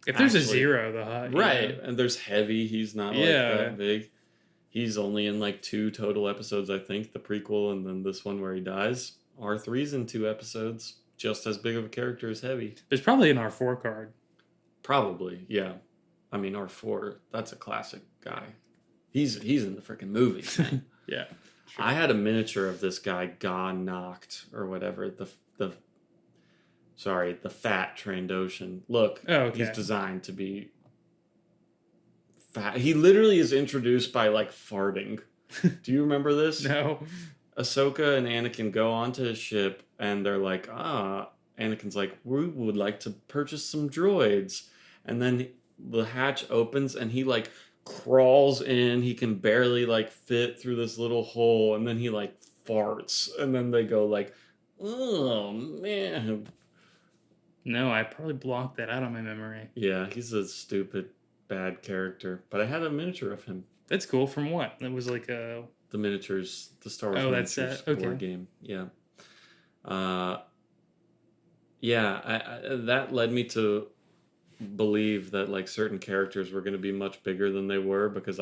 If there's a zero, the hot. Right. Yeah. And there's Heavy. He's not like that big. He's only in like 2 total episodes, I think. The prequel and then this one where he dies. R3's in 2 episodes. Just as big of a character as Heavy. There's probably an R4 card. Probably, yeah. I mean, R4, that's a classic guy. He's in the freaking movie. Yeah. Sure. I had a miniature of this guy, Knocked, or whatever. The fat Trandoshan. Look, he's designed to be fat. He literally is introduced by like farting. Do you remember this? No. Ahsoka and Anakin go onto his ship and they're like, Anakin's like, we would like to purchase some droids. And then the hatch opens and he like crawls in. He can barely like fit through this little hole. And then he like farts. And then they go like, oh man. No, I probably blocked that out of my memory. Yeah, he's a stupid, bad character. But I had a miniature of him. That's cool. From what? It was like a... The miniatures, the Star Wars miniatures board game. Yeah. That led me to believe that like certain characters were going to be much bigger than they were because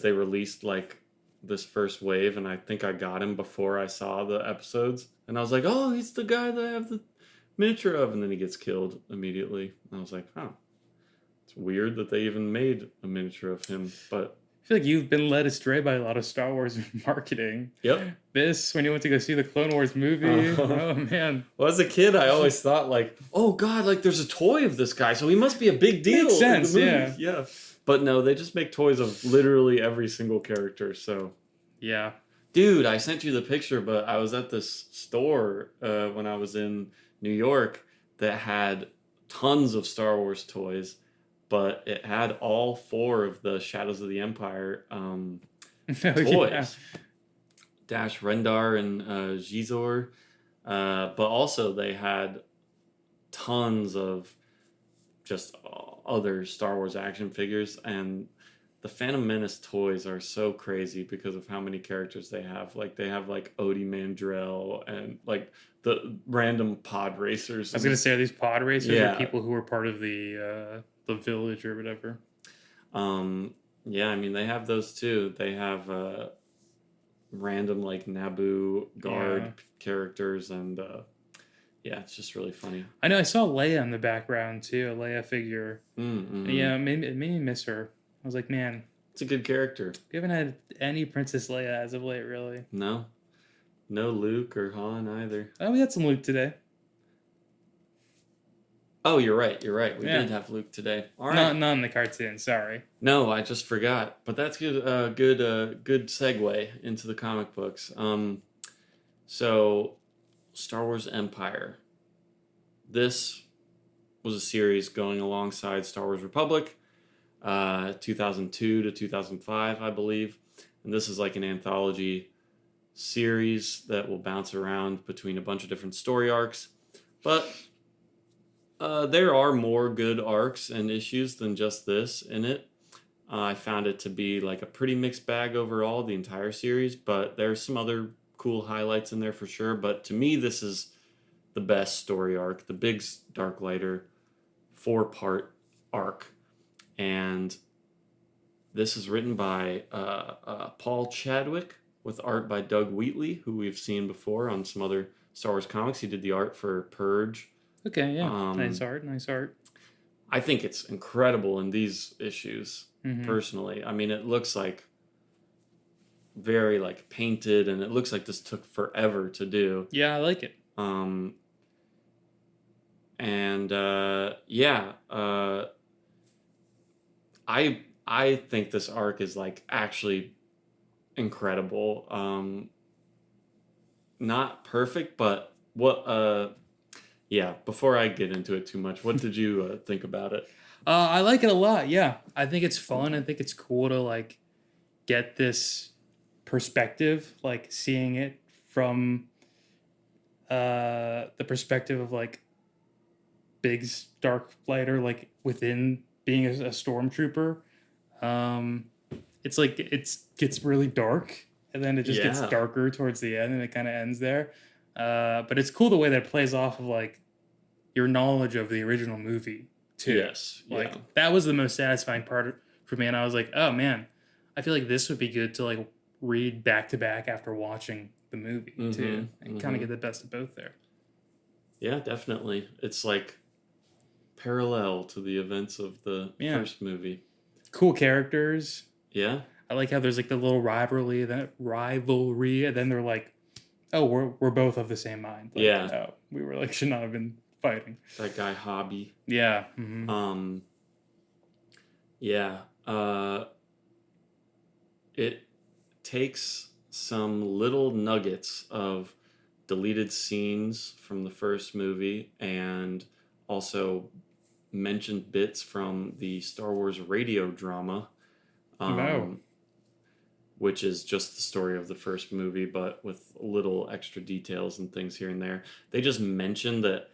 they released like this first wave and I think I got him before I saw the episodes. And I was like, oh, he's the guy that I have the miniature of, and then he gets killed immediately. And I was like, oh, it's weird that they even made a miniature of him. But I feel like you've been led astray by a lot of Star Wars marketing. Yep. This, when you went to go see the Clone Wars movie, oh man. Well, as a kid, I always thought like, oh god, like there's a toy of this guy, so he must be a big deal. Makes sense, yeah. But no, they just make toys of literally every single character. So yeah, dude, I sent you the picture, but I was at this store when I was in New York that had tons of Star Wars toys, but it had all 4 of the Shadows of the Empire toys. Yeah. Dash Rendar and Gizor. But also they had tons of just other Star Wars action figures, and the Phantom Menace toys are so crazy because of how many characters they have. Like they have like Odie Mandrell and like the random pod racers. I was gonna say, are these pod racers Yeah. or people who were part of the village or whatever? Yeah, I mean they have those too. They have random like Naboo guard characters, and it's just really funny. I know I saw Leia in the background too, a Leia figure. Mm-hmm. Yeah, it made me miss her. I was like, man, it's a good character. We haven't had any Princess Leia as of late, really. No Luke or Han either. Oh, we had some Luke today. Oh, you're right. We did have Luke today. All right. Not in the cartoon. Sorry. No, I just forgot. But that's good. Good segue into the comic books. So, Star Wars Empire. This was a series going alongside Star Wars Republic, 2002 to 2005, I believe. And this is like an anthology series that will bounce around between a bunch of different story arcs. But there are more good arcs and issues than just this in it. I found it to be like a pretty mixed bag overall, the entire series, but there's some other cool highlights in there for sure. But to me, this is the best story arc, the Big Darklighter 4-part arc. And this is written by Paul Chadwick with art by Doug Wheatley, who we've seen before on some other Star Wars comics. He did the art for Purge. Okay, yeah. Nice art. I think it's incredible in these issues, personally. I mean, it looks like very like painted, and it looks like this took forever to do. Yeah, I like it. I think this arc is like actually incredible. Not perfect, but before I get into it too much, what did you think about it? I like it a lot. Yeah, I think it's fun. I think it's cool to like get this perspective, like seeing it from the perspective of like Biggs Darklighter, like within being a stormtrooper. It's like it gets really dark, and then it just gets darker towards the end, and it kind of ends there. But it's cool the way that it plays off of like your knowledge of the original movie too. Yes, like that was the most satisfying part for me, and I was like, oh man, I feel like this would be good to like read back to back after watching the movie too, and kind of get the best of both there. Yeah, definitely. It's like parallel to the events of the first movie. Cool characters. Yeah. I like how there's like the little rivalry, and then they're like, oh, we're both of the same mind. Like, oh, we were like should not have been fighting. That guy Hobby. Yeah. It takes some little nuggets of deleted scenes from the first movie and also mentioned bits from the Star Wars radio drama, which is just the story of the first movie, but with little extra details and things here and there. They just mentioned that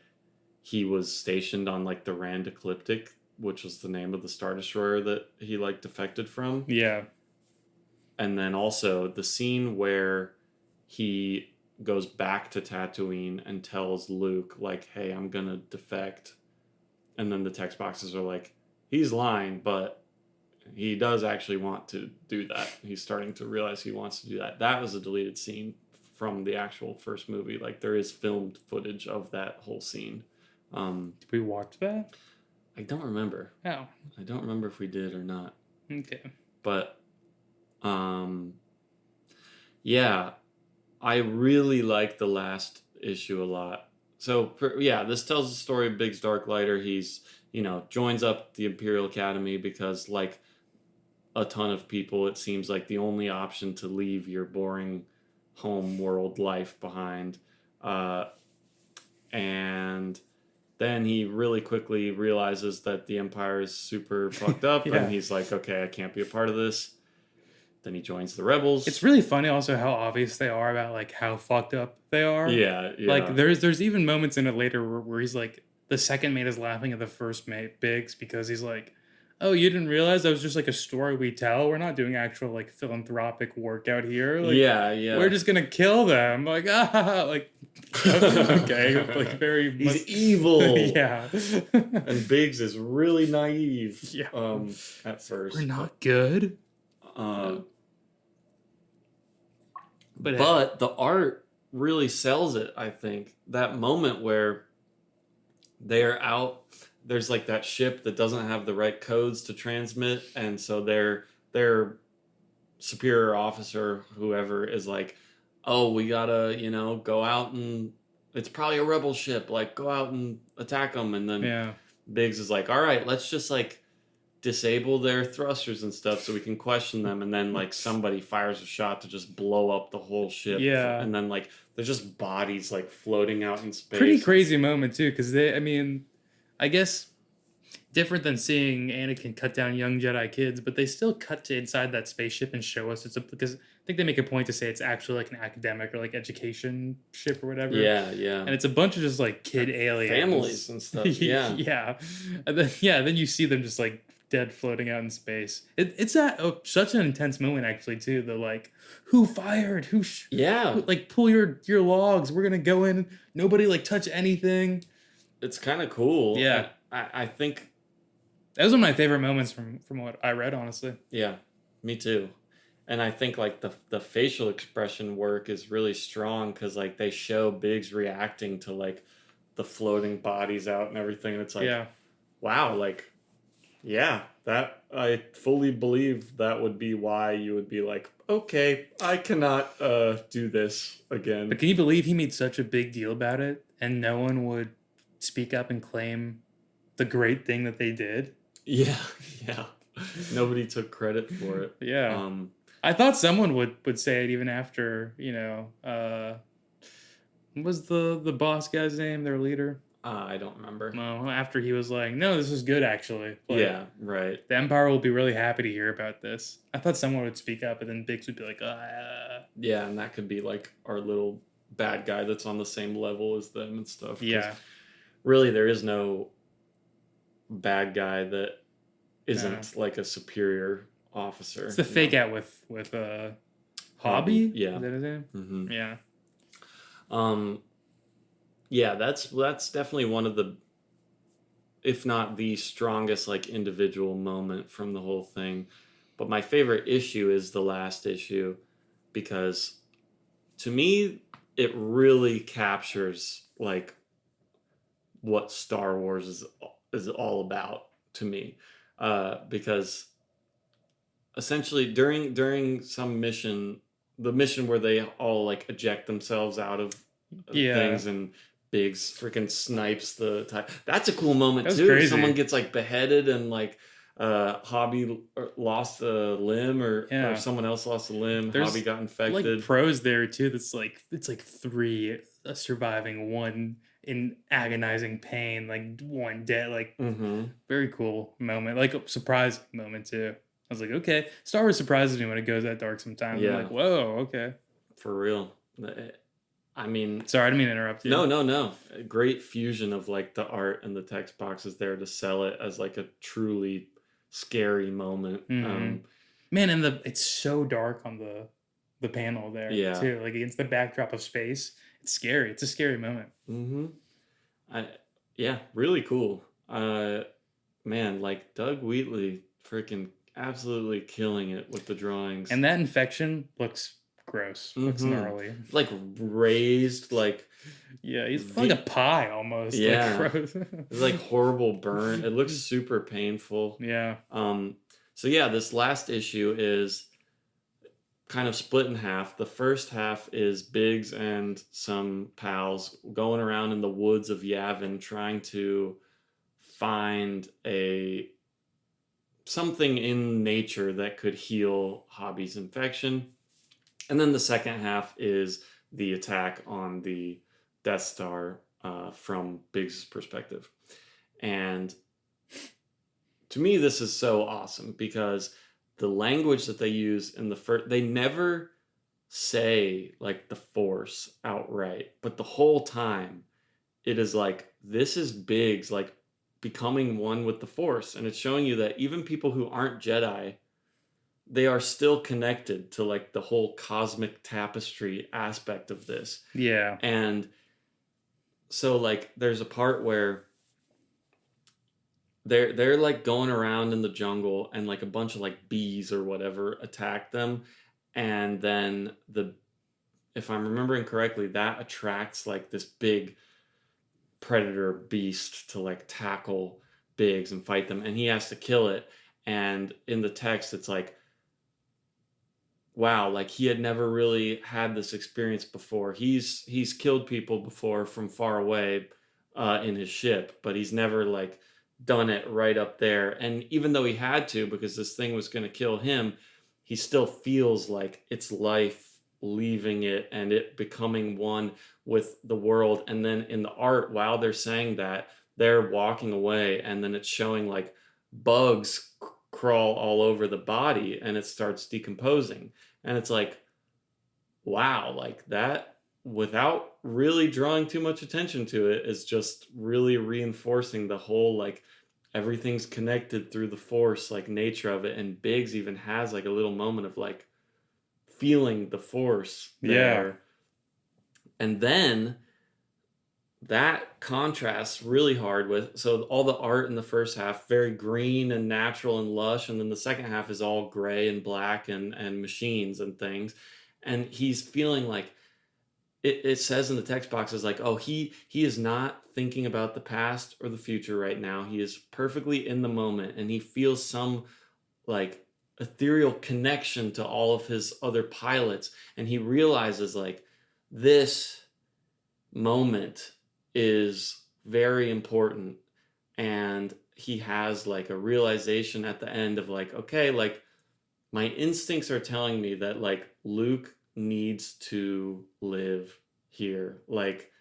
he was stationed on like the Rand Ecliptic, which was the name of the Star Destroyer that he like defected from. Yeah. And then also the scene where he goes back to Tatooine and tells Luke, like, hey, I'm going to defect. And then the text boxes are like, he's lying, but he does actually want to do that. He's starting to realize he wants to do that. That was a deleted scene from the actual first movie. Like, there is filmed footage of that whole scene. Did we watch that? I don't remember. Oh. I don't remember if we did or not. Okay. But, yeah, I really like the last issue a lot. So, this tells the story of Biggs Darklighter. He's, joins up the Imperial Academy because, like a ton of people, it seems like the only option to leave your boring home world life behind. And then he really quickly realizes that the Empire is super fucked up, and he's like, okay, I can't be a part of this. Then he joins the rebels. It's really funny also how obvious they are about like how fucked up they are. Yeah. Like there's even moments in it later where he's like, the second mate is laughing at the first mate, Biggs, because he's like, oh, you didn't realize that was just like a story we tell? We're not doing actual like philanthropic work out here. Like, we're just gonna kill them. Like, like, okay, like very. He's evil. Yeah. And Biggs is really naive. Yeah. At first, we're not good. But the art really sells it. I think that moment where they're out. There's like that ship that doesn't have the right codes to transmit, and so their superior officer, whoever, is like, oh, we gotta, go out, and it's probably a rebel ship, like, go out and attack them. And then Biggs is like, all right, let's just like disable their thrusters and stuff so we can question them. And then like somebody fires a shot to just blow up the whole ship. Yeah. And then like there's just bodies like floating out in space. Pretty crazy moment too, because I guess different than seeing Anakin cut down young Jedi kids, but they still cut to inside that spaceship and show us because I think they make a point to say it's actually like an academic or like education ship or whatever. Yeah, yeah. And it's a bunch of just like kid aliens, Families and stuff. Yeah. yeah, and then you see them just like dead floating out in space. Such an intense moment actually too. The like, who fired? Yeah. Like pull your logs. We're gonna go in. Nobody like touch anything. It's kind of cool. Yeah. I think That was one of my favorite moments from what I read, honestly. yeah, me too. And I think like the facial expression work is really strong because like they show Biggs reacting to like the floating bodies out and everything. And it's like, Yeah. wow, like, yeah, that I fully believe that would be why you would be like, okay, I cannot do this again. But can you believe he made such a big deal about it and no one would speak up and claim the great thing that they did? Yeah, yeah. Nobody took credit for it. Yeah. I thought someone would say it even after, what was the boss guy's name, their leader? I don't remember. Well, after he was like, no, this is good actually. Like, Yeah, right. the Empire will be really happy to hear about this. I thought someone would speak up and then Biggs would be like, Yeah, and that could be like our little bad guy that's on the same level as them and stuff. 'cause yeah. really, there is no bad guy that isn't like a superior officer. It's the fake out with Hobby? Yeah. Is that his name? Mm-hmm. Yeah. Yeah, that's definitely one of the, if not the strongest like individual moment from the whole thing. But my favorite issue is the last issue because to me it really captures like what Star Wars is all about to me. Because essentially during some mission, the mission where they all like eject themselves out of things and Biggs freaking snipes the tie. That's a cool moment too. Crazy. Someone gets like beheaded and like Hobby lost a limb or someone else lost a limb. There's Hobby got infected. Like pros there too. That's like it's like three surviving, one in agonizing pain, like one dead. Like very cool moment. Like a surprising moment too. I was like, okay, Star Wars surprises me when it goes that dark sometimes. Yeah. I'm like, whoa, okay. For real. I mean... Sorry, I didn't mean to interrupt you. No. A great fusion of, like, the art and the text boxes there to sell it as, like, a truly scary moment. Mm-hmm. Man, and it's so dark on the panel there, too. Like, against the backdrop of space. It's scary. It's a scary moment. Yeah, really cool. Man, like, Doug Wheatley freaking absolutely killing it with the drawings. And that infection looks gross. Looks gnarly. Like raised, like... Yeah, he's like a pie almost. Yeah. Like, gross. It's like horrible burn. It looks super painful. Yeah. So yeah, this last issue is kind of split in half. The first half is Biggs and some pals going around in the woods of Yavin trying to find something in nature that could heal Hobby's infection. And then the second half is the attack on the Death Star from Biggs' perspective. And to me, this is so awesome because the language that they use in the first, they never say like the Force outright, but the whole time it is like, this is Biggs like becoming one with the Force. And it's showing you that even people who aren't Jedi, they are still connected to like the whole cosmic tapestry aspect of this. Yeah. And so like there's a part where they're like going around in the jungle and like a bunch of like bees or whatever attack them, and then if I'm remembering correctly, that attracts like this big predator beast to like tackle Biggs and fight them, and he has to kill it. And in the text it's like, wow, like he had never really had this experience before. He's killed people before from far away in his ship, but he's never like done it right up there. And even though he had to, because this thing was going to kill him, he still feels like it's life leaving it and it becoming one with the world. And then in the art, while they're saying that, they're walking away, and then it's showing like bugs crawl all over the body, and it starts decomposing. And it's like, wow, like that, without really drawing too much attention to it, is just really reinforcing the whole like everything's connected through the force, like nature of it. And Biggs even has like a little moment of like feeling the force Yeah. there. And then that contrasts really hard with, so all the art in the first half very green and natural and lush, and then the second half is all gray and black and machines and things. And he's feeling like it says in the text boxes like, oh, he is not thinking about the past or the future right now. He is perfectly in the moment, and he feels some like ethereal connection to all of his other pilots, and he realizes like this moment is very important. And he has like a realization at the end of like, okay, like my instincts are telling me that like Luke needs to live here. Like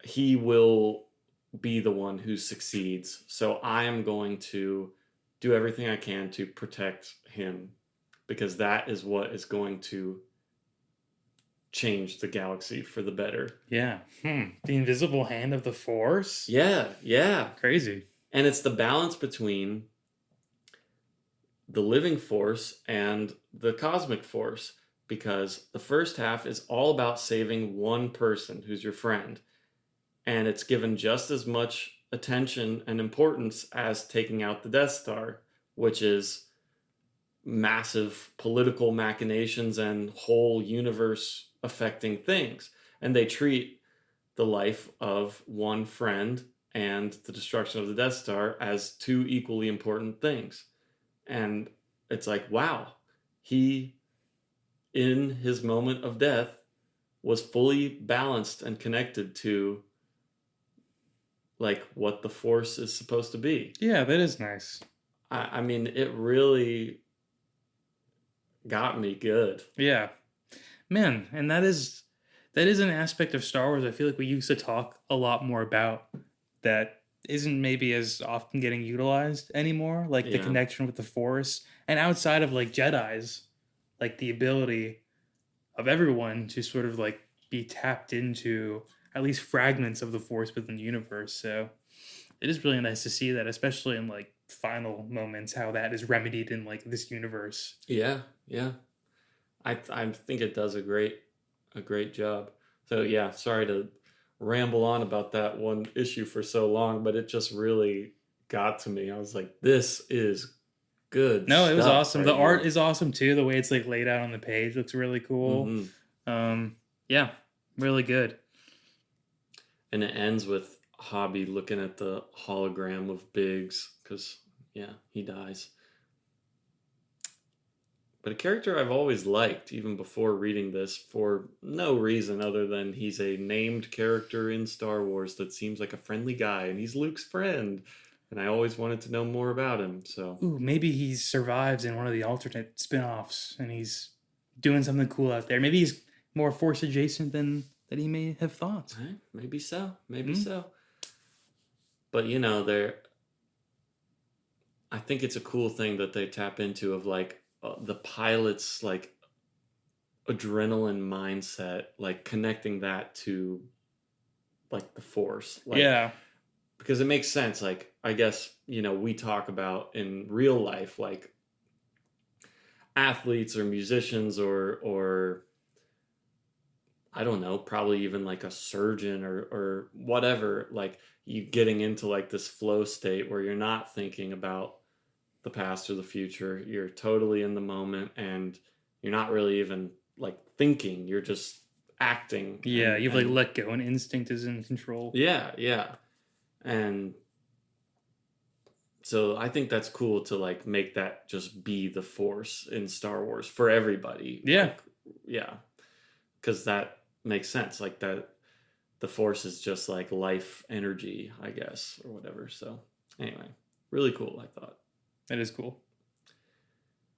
he will be the one who succeeds. So I am going to do everything I can to protect him, because that is what is going to change the galaxy for the better. Yeah. The invisible hand of the Force? Yeah, yeah. Crazy. And it's the balance between the living force and the cosmic force, because the first half is all about saving one person who's your friend, and it's given just as much attention and importance as taking out the Death Star, which is massive political machinations and whole universe affecting things. And they treat the life of one friend and the destruction of the Death Star as two equally important things. And it's like, wow, he, in his moment of death, was fully balanced and connected to like what the Force is supposed to be. Yeah, that is nice. I mean, it really got me good. Yeah. Man, and that is an aspect of Star Wars I feel like we used to talk a lot more about that isn't maybe as often getting utilized anymore, like the Yeah. connection with the Force, and outside of like Jedis, like the ability of everyone to sort of like be tapped into at least fragments of the Force within the universe. So it is really nice to see that, especially in like final moments, how that is remedied in like this universe. Yeah, yeah. I think it does a great job. So yeah, sorry to ramble on about that one issue for so long, but it just really got to me. I was like, this is good. No, it was stuff awesome. right The art here. is awesome too. The way it's like laid out on the page looks really cool. Yeah, really good. And it ends with Hobby looking at the hologram of Biggs, because yeah, he dies. But a character I've always liked, even before reading this, for no reason other than he's a named character in Star Wars that seems like a friendly guy, and he's Luke's friend. And I always wanted to know more about him, so. Ooh, maybe he survives in one of the alternate spin-offs and he's doing something cool out there. Maybe he's more Force adjacent than he may have thought. Maybe so. Maybe so. But, you know, I think it's a cool thing that they tap into of, like, the pilot's, like, adrenaline mindset, like, connecting that to, like, the Force. Like, Yeah. because it makes sense. Like, I guess, you know, we talk about in real life, like athletes or musicians or I don't know, probably even like a surgeon or whatever, like you getting into like this flow state where you're not thinking about the past or the future. You're totally in the moment, and you're not really even like thinking. You're just acting. Yeah, you've like let go and instinct is in control. Yeah, yeah. And so I think that's cool to like make that just be the Force in Star Wars for everybody. Yeah. Like, yeah. Because that makes sense. Like that the Force is just like life energy, I guess, or whatever. So anyway, really cool, I thought. That is cool.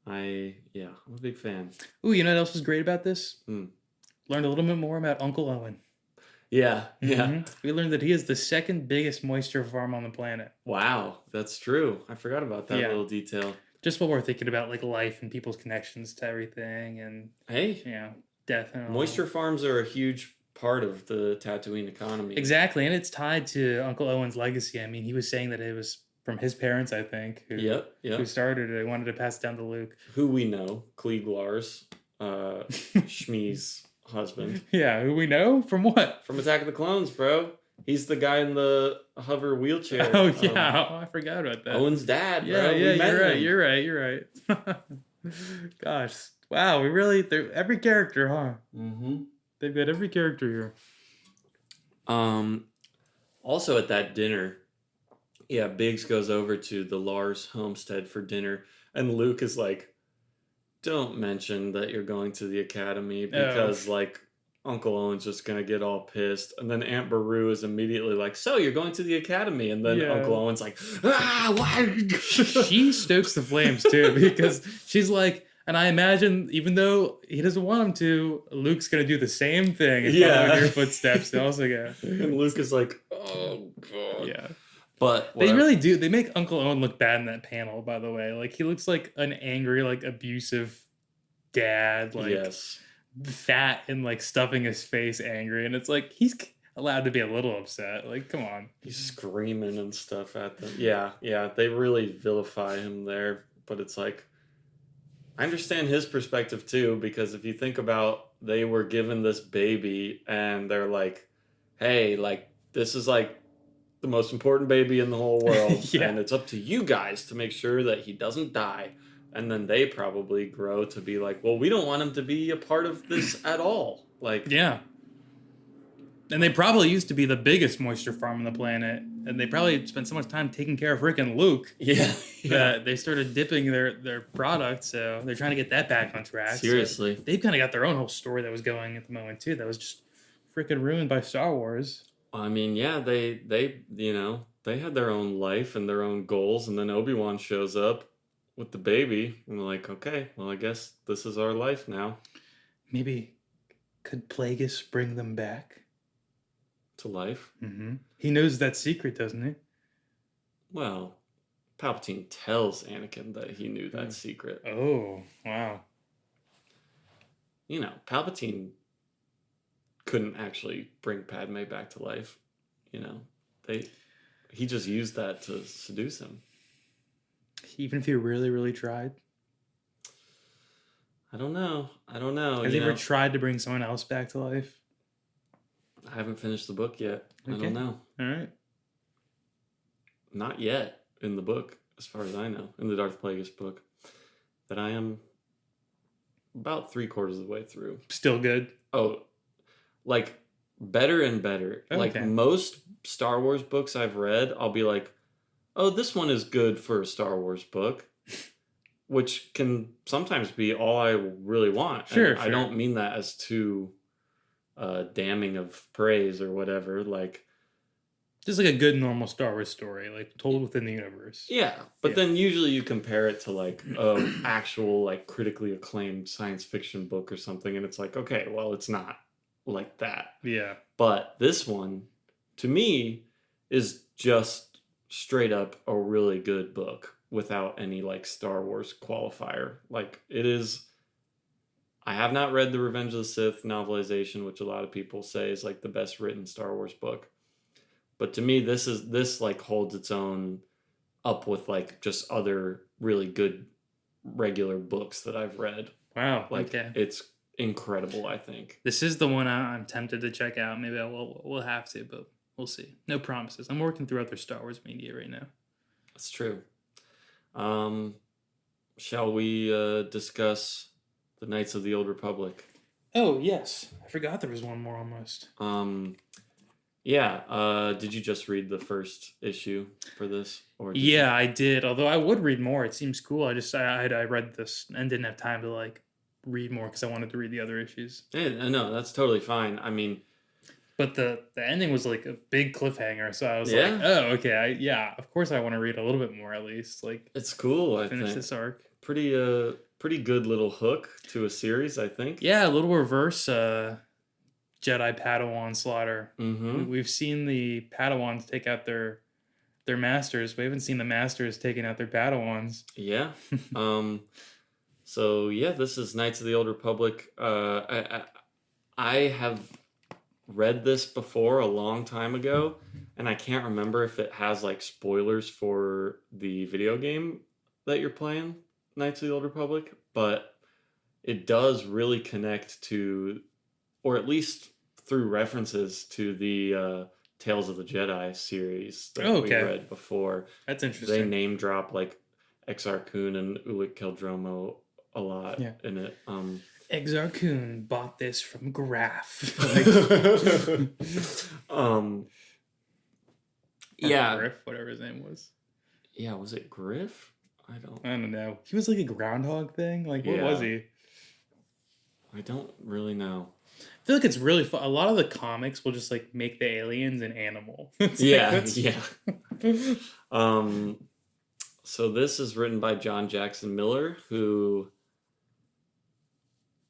I'm a big fan. Ooh, you know what else was great about this? Mm. Learned a little bit more about Uncle Owen. Yeah, yeah. We learned that he is the second biggest moisture farm on the planet. Wow, that's true. I forgot about that Yeah. little detail. Just what we're thinking about, like life and people's connections to everything, and Hey, death and all. moisture farms are a huge part of the Tatooine economy. Exactly, and it's tied to Uncle Owen's legacy. I mean, he was saying that it was from his parents, I think, who started it. Wanted to pass it down to Luke. Who we know, Kleeglar's, Shmi's husband. Yeah, who we know? From what? From Attack of the Clones, bro. He's the guy in the hover wheelchair. Oh, yeah. I forgot about that. Owen's dad, bro. Yeah, you're right. Gosh. Wow, we really... Every character, huh? Mm-hmm. They've got every character here. Also at that dinner, Biggs goes over to the Lars homestead for dinner, and Luke is like, don't mention that you're going to the academy because, Uncle Owen's just going to get all pissed. And then Aunt Beru is immediately like, so you're going to the academy? And then Uncle Owen's like, why? She stokes the flames, too, because she's like, and I imagine, even though he doesn't want him to, Luke's going to do the same thing and follow in your footsteps. Also, And Luke is like, oh, God. Yeah. But they really do. They make Uncle Owen look bad in that panel, by the way. Like, he looks like an angry, abusive dad. Fat and, stuffing his face angry. And it's like, he's allowed to be a little upset. Like, come on. He's screaming and stuff at them. Yeah. They really vilify him there. But it's like, I understand his perspective too, because if you think about, they were given this baby and they're like, hey, this is the most important baby in the whole world. And it's up to you guys to make sure that he doesn't die. And then they probably grow to be like, well, we don't want him to be a part of this at all. And they probably used to be the biggest moisture farm on the planet. And they probably spent so much time taking care of freaking Luke. That they started dipping their product. So they're trying to get that back on track. Seriously. So they've kind of got their own whole story that was going at the moment, too. That was just freaking ruined by Star Wars. I mean, they had their own life and their own goals. And then Obi-Wan shows up with the baby. And they're like, okay, well, I guess this is our life now. Maybe could Plagueis bring them back? To life? Mm-hmm. He knows that secret, doesn't he? Well, Palpatine tells Anakin that he knew that secret. Oh, wow. Palpatine couldn't actually bring Padme back to life. He just used that to seduce him. Even if he really, really tried? I don't know. Has he ever tried to bring someone else back to life? I haven't finished the book yet. Okay. I don't know. All right. Not yet in the book, as far as I know, in the Darth Plagueis book, that I am about 3/4 of the way through. Still good? Oh, better and better. Okay. Most Star Wars books I've read, I'll be like, oh, this one is good for a Star Wars book, which can sometimes be all I really want. Sure. I don't mean that as too damning of praise or whatever. Just a good normal Star Wars story, told within the universe. Yeah, but then usually you compare it to a actual critically acclaimed science fiction book or something, and it's like, okay, well, it's not like that. Yeah. But this one, to me, is just straight up a really good book without any Star Wars qualifier. It is. I have not read the Revenge of the Sith novelization, which a lot of people say is the best written Star Wars book. But to me, this holds its own up with just other really good regular books that I've read. Wow. Okay. It's incredible, I think. This is the one I'm tempted to check out. Maybe we'll have to, but we'll see. No promises. I'm working through other Star Wars media right now. That's true. Shall we discuss the Knights of the Old Republic? Oh, yes. I forgot there was one more almost. Did you just read the first issue for this? I did. Although I would read more. It seems cool. I read this and didn't have time to read more because I wanted to read the other issues. Yeah, no, that's totally fine. I mean, but the ending was a big cliffhanger, so I was like, oh, okay, of course I want to read a little bit more at least. It's cool. I finish think this arc. Pretty good little hook to a series, I think. Yeah, a little reverse Jedi Padawan slaughter. Mm-hmm. We've seen the Padawans take out their masters. We haven't seen the masters taking out their Padawans. Yeah. So yeah, this is Knights of the Old Republic. I have read this before a long time ago, and I can't remember if it has like spoilers for the video game that you're playing, Knights of the Old Republic, but it does really connect to, or at least through references to the Tales of the Jedi series that we read before. That's interesting. They name drop like Exar Kun and Ulic Qel-Dromo a lot in it. Exar Kun bought this from Graf. Yeah, Griff, whatever his name was. Yeah, was it Griff? I don't know. He was like a groundhog thing. Like, what was he? I don't really know. I feel like it's really fun. A lot of the comics will just like make the aliens an animal. Yeah. So this is written by John Jackson Miller, who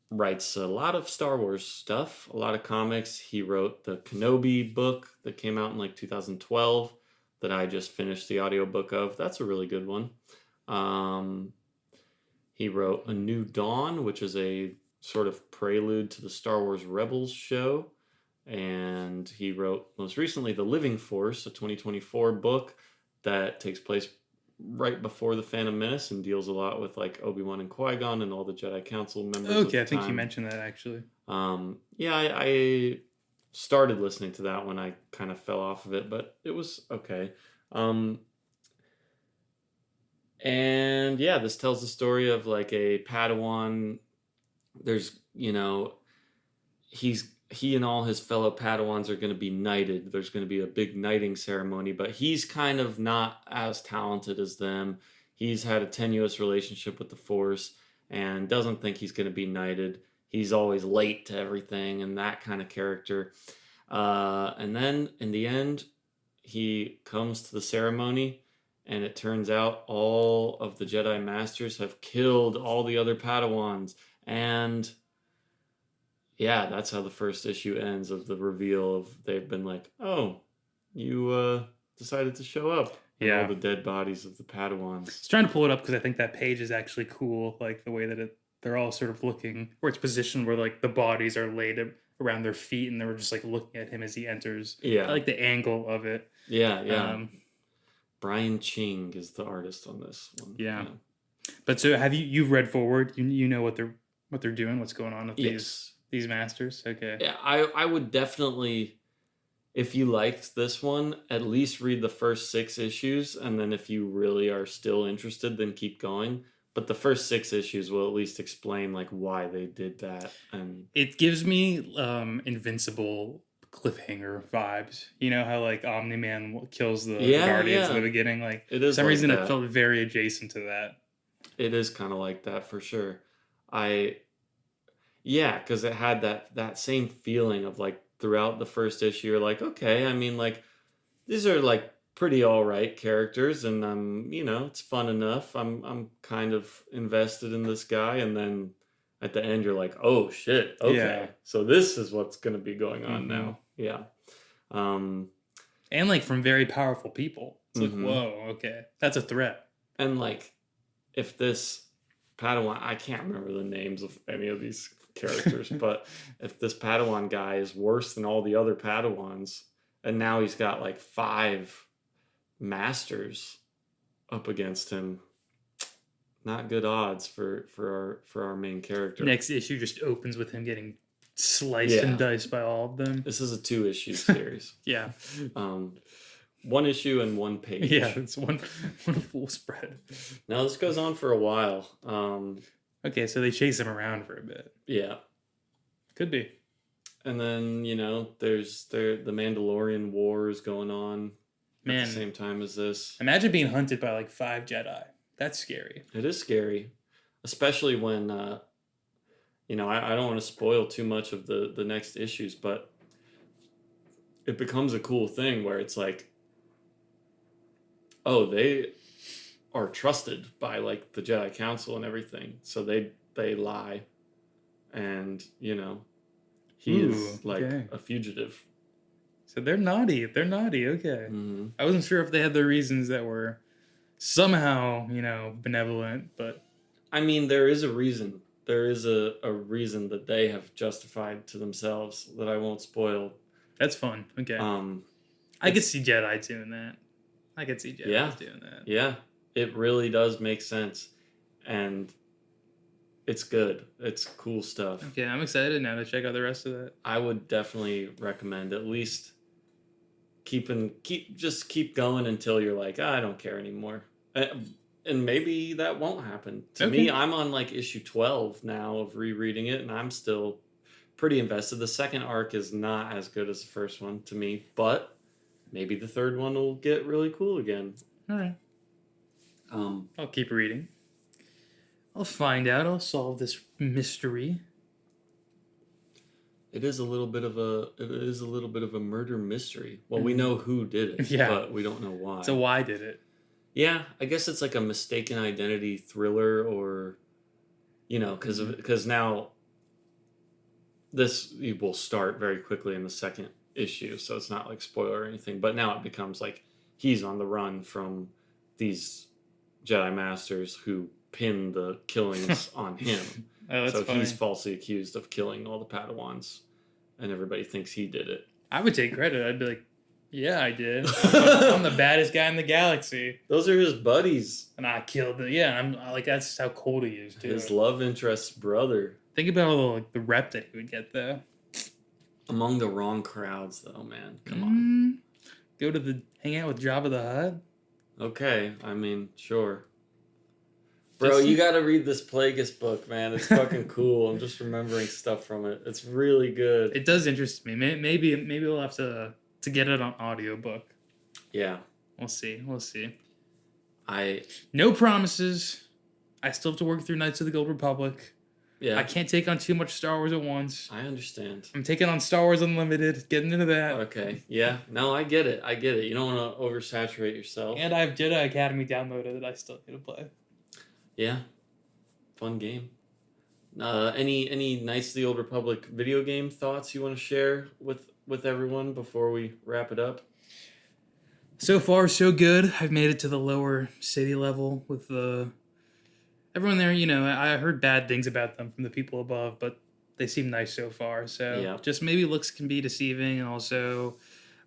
writes a lot of Star Wars stuff, a lot of comics. He wrote the Kenobi book that came out in like 2012 that I just finished the audiobook of. That's a really good one. He wrote A New Dawn, which is a sort of prelude to the Star Wars Rebels show. And he wrote most recently The Living Force, a 2024 book that takes place right before the Phantom Menace and deals a lot with like Obi-Wan and Qui-Gon and all the Jedi Council members. Okay, I think you mentioned that actually. I started listening to that when I kind of fell off of it, but it was okay. And yeah, this tells the story of like a Padawan. There's, he and all his fellow Padawans are going to be knighted. There's going to be a big knighting ceremony, but he's kind of not as talented as them. He's had a tenuous relationship with the Force and doesn't think he's going to be knighted. He's always late to everything and that kind of character. And then in the end, he comes to the ceremony, and it turns out all of the Jedi Masters have killed all the other Padawans. And yeah, that's how the first issue ends, of the reveal of they've been like, oh, you decided to show up. And all the dead bodies of the Padawans. I was trying to pull it up because I think that page is actually cool, like the way that they're all sort of looking, where it's positioned where like the bodies are laid around their feet and they were just like looking at him as he enters. Yeah. I like the angle of it. Yeah. Brian Ching is the artist on this one. Yeah. But so have you've read forward? You know what they're doing, what's going on with these masters? Okay. Yeah, I would definitely, if you liked this one, at least read the first 6 issues, and then if you really are still interested, then keep going. But the first 6 issues will at least explain like why they did that, and it gives me Invincible cliffhanger vibes. You know how like Omni-Man kills the Guardians at the beginning? Like, it is for some reason that. It felt very adjacent to that. It is kind of like that for sure. Because it had that same feeling of like throughout the first issue, you're like, okay, I mean, like, these are like pretty all right characters, and it's fun enough. I'm kind of invested in this guy, and then at the end, you're like, oh shit, okay, so this is what's going to be going on now. Yeah, and like from very powerful people. It's like, whoa, okay, that's a threat. And like, if this Padawan, I can't remember the names of any of these characters, but if this Padawan guy is worse than all the other Padawans, and now he's got like 5 masters up against him, not good odds for our main character. Next issue just opens with him getting sliced and diced by all of them. This is a 2-issue series. Yeah. 1 issue and 1 page. Yeah, it's one full spread. Now this goes on for a while. Okay, so they chase him around for a bit. Yeah. Could be. And then, there's the Mandalorian Wars going on at the same time as this. Imagine being hunted by like 5 Jedi. That's scary. It is scary. Especially when, I don't want to spoil too much of the next issues, but it becomes a cool thing where it's like, oh, they are trusted by like the Jedi Council and everything, so they lie, and He Ooh, is like okay. a fugitive. So they're naughty. They're naughty. Okay. Mm-hmm. I wasn't sure if they had the reasons that were somehow, benevolent, but I mean, there is a reason. There is a reason that they have justified to themselves that I won't spoil. that's fun. Okay. Um, I could see Jedi doing that. I could see yeah, Jedi's doing that. yeah, it really does make sense, and it's good. It's cool stuff. Okay, I'm excited now to check out the rest of that. I would definitely recommend at least keep going until you're like, I don't care anymore. And maybe that won't happen. To Okay. me, I'm on like issue 12 now of rereading it, and I'm still pretty invested. The second arc is not as good as the first one to me, but maybe the third one will get really cool again. All right. I'll keep reading. I'll find out. I'll solve this mystery. It is a little bit of a murder mystery. Well, we know who did it, Yeah. but we don't know why. So why did it? Yeah, I guess it's like a mistaken identity thriller, or because now this will start very quickly in the second issue, so it's not like spoiler or anything. But now it becomes like he's on the run from these Jedi Masters who pin the killings on him. Oh, that's so funny. he's falsely accused of killing all the Padawans, and everybody thinks he did it. I would take credit. I'd be like, yeah, I did. I'm the baddest guy in the galaxy. Those are his buddies. And I killed it. Yeah, I'm like, that's how cold he is, too. His love interest's brother. Think about all the rep that he would get, though. Among the wrong crowds, though, man. Come on. Go to hang out with Jabba the Hutt. Okay, I mean, sure. Bro, you gotta read this Plagueis book, man. It's fucking cool. I'm just remembering stuff from it. It's really good. It does interest me. Maybe we'll have to get it on audiobook. Yeah. We'll see. I No promises. I still have to work through Knights of the Gold Republic. Yeah. I can't take on too much Star Wars at once. I understand. I'm taking on Star Wars Unlimited, getting into that. Okay. Yeah. No, I get it. You don't want to oversaturate yourself. And I have Jedi Academy downloaded that I still need to play. Yeah. Fun game. Any Knights of the Old Republic video game thoughts you want to share with everyone before we wrap it up? So far, so good. I've made it to the lower city level with everyone there. I heard bad things about them from the people above, but they seem nice so far. So Yeah. just maybe looks can be deceiving, and also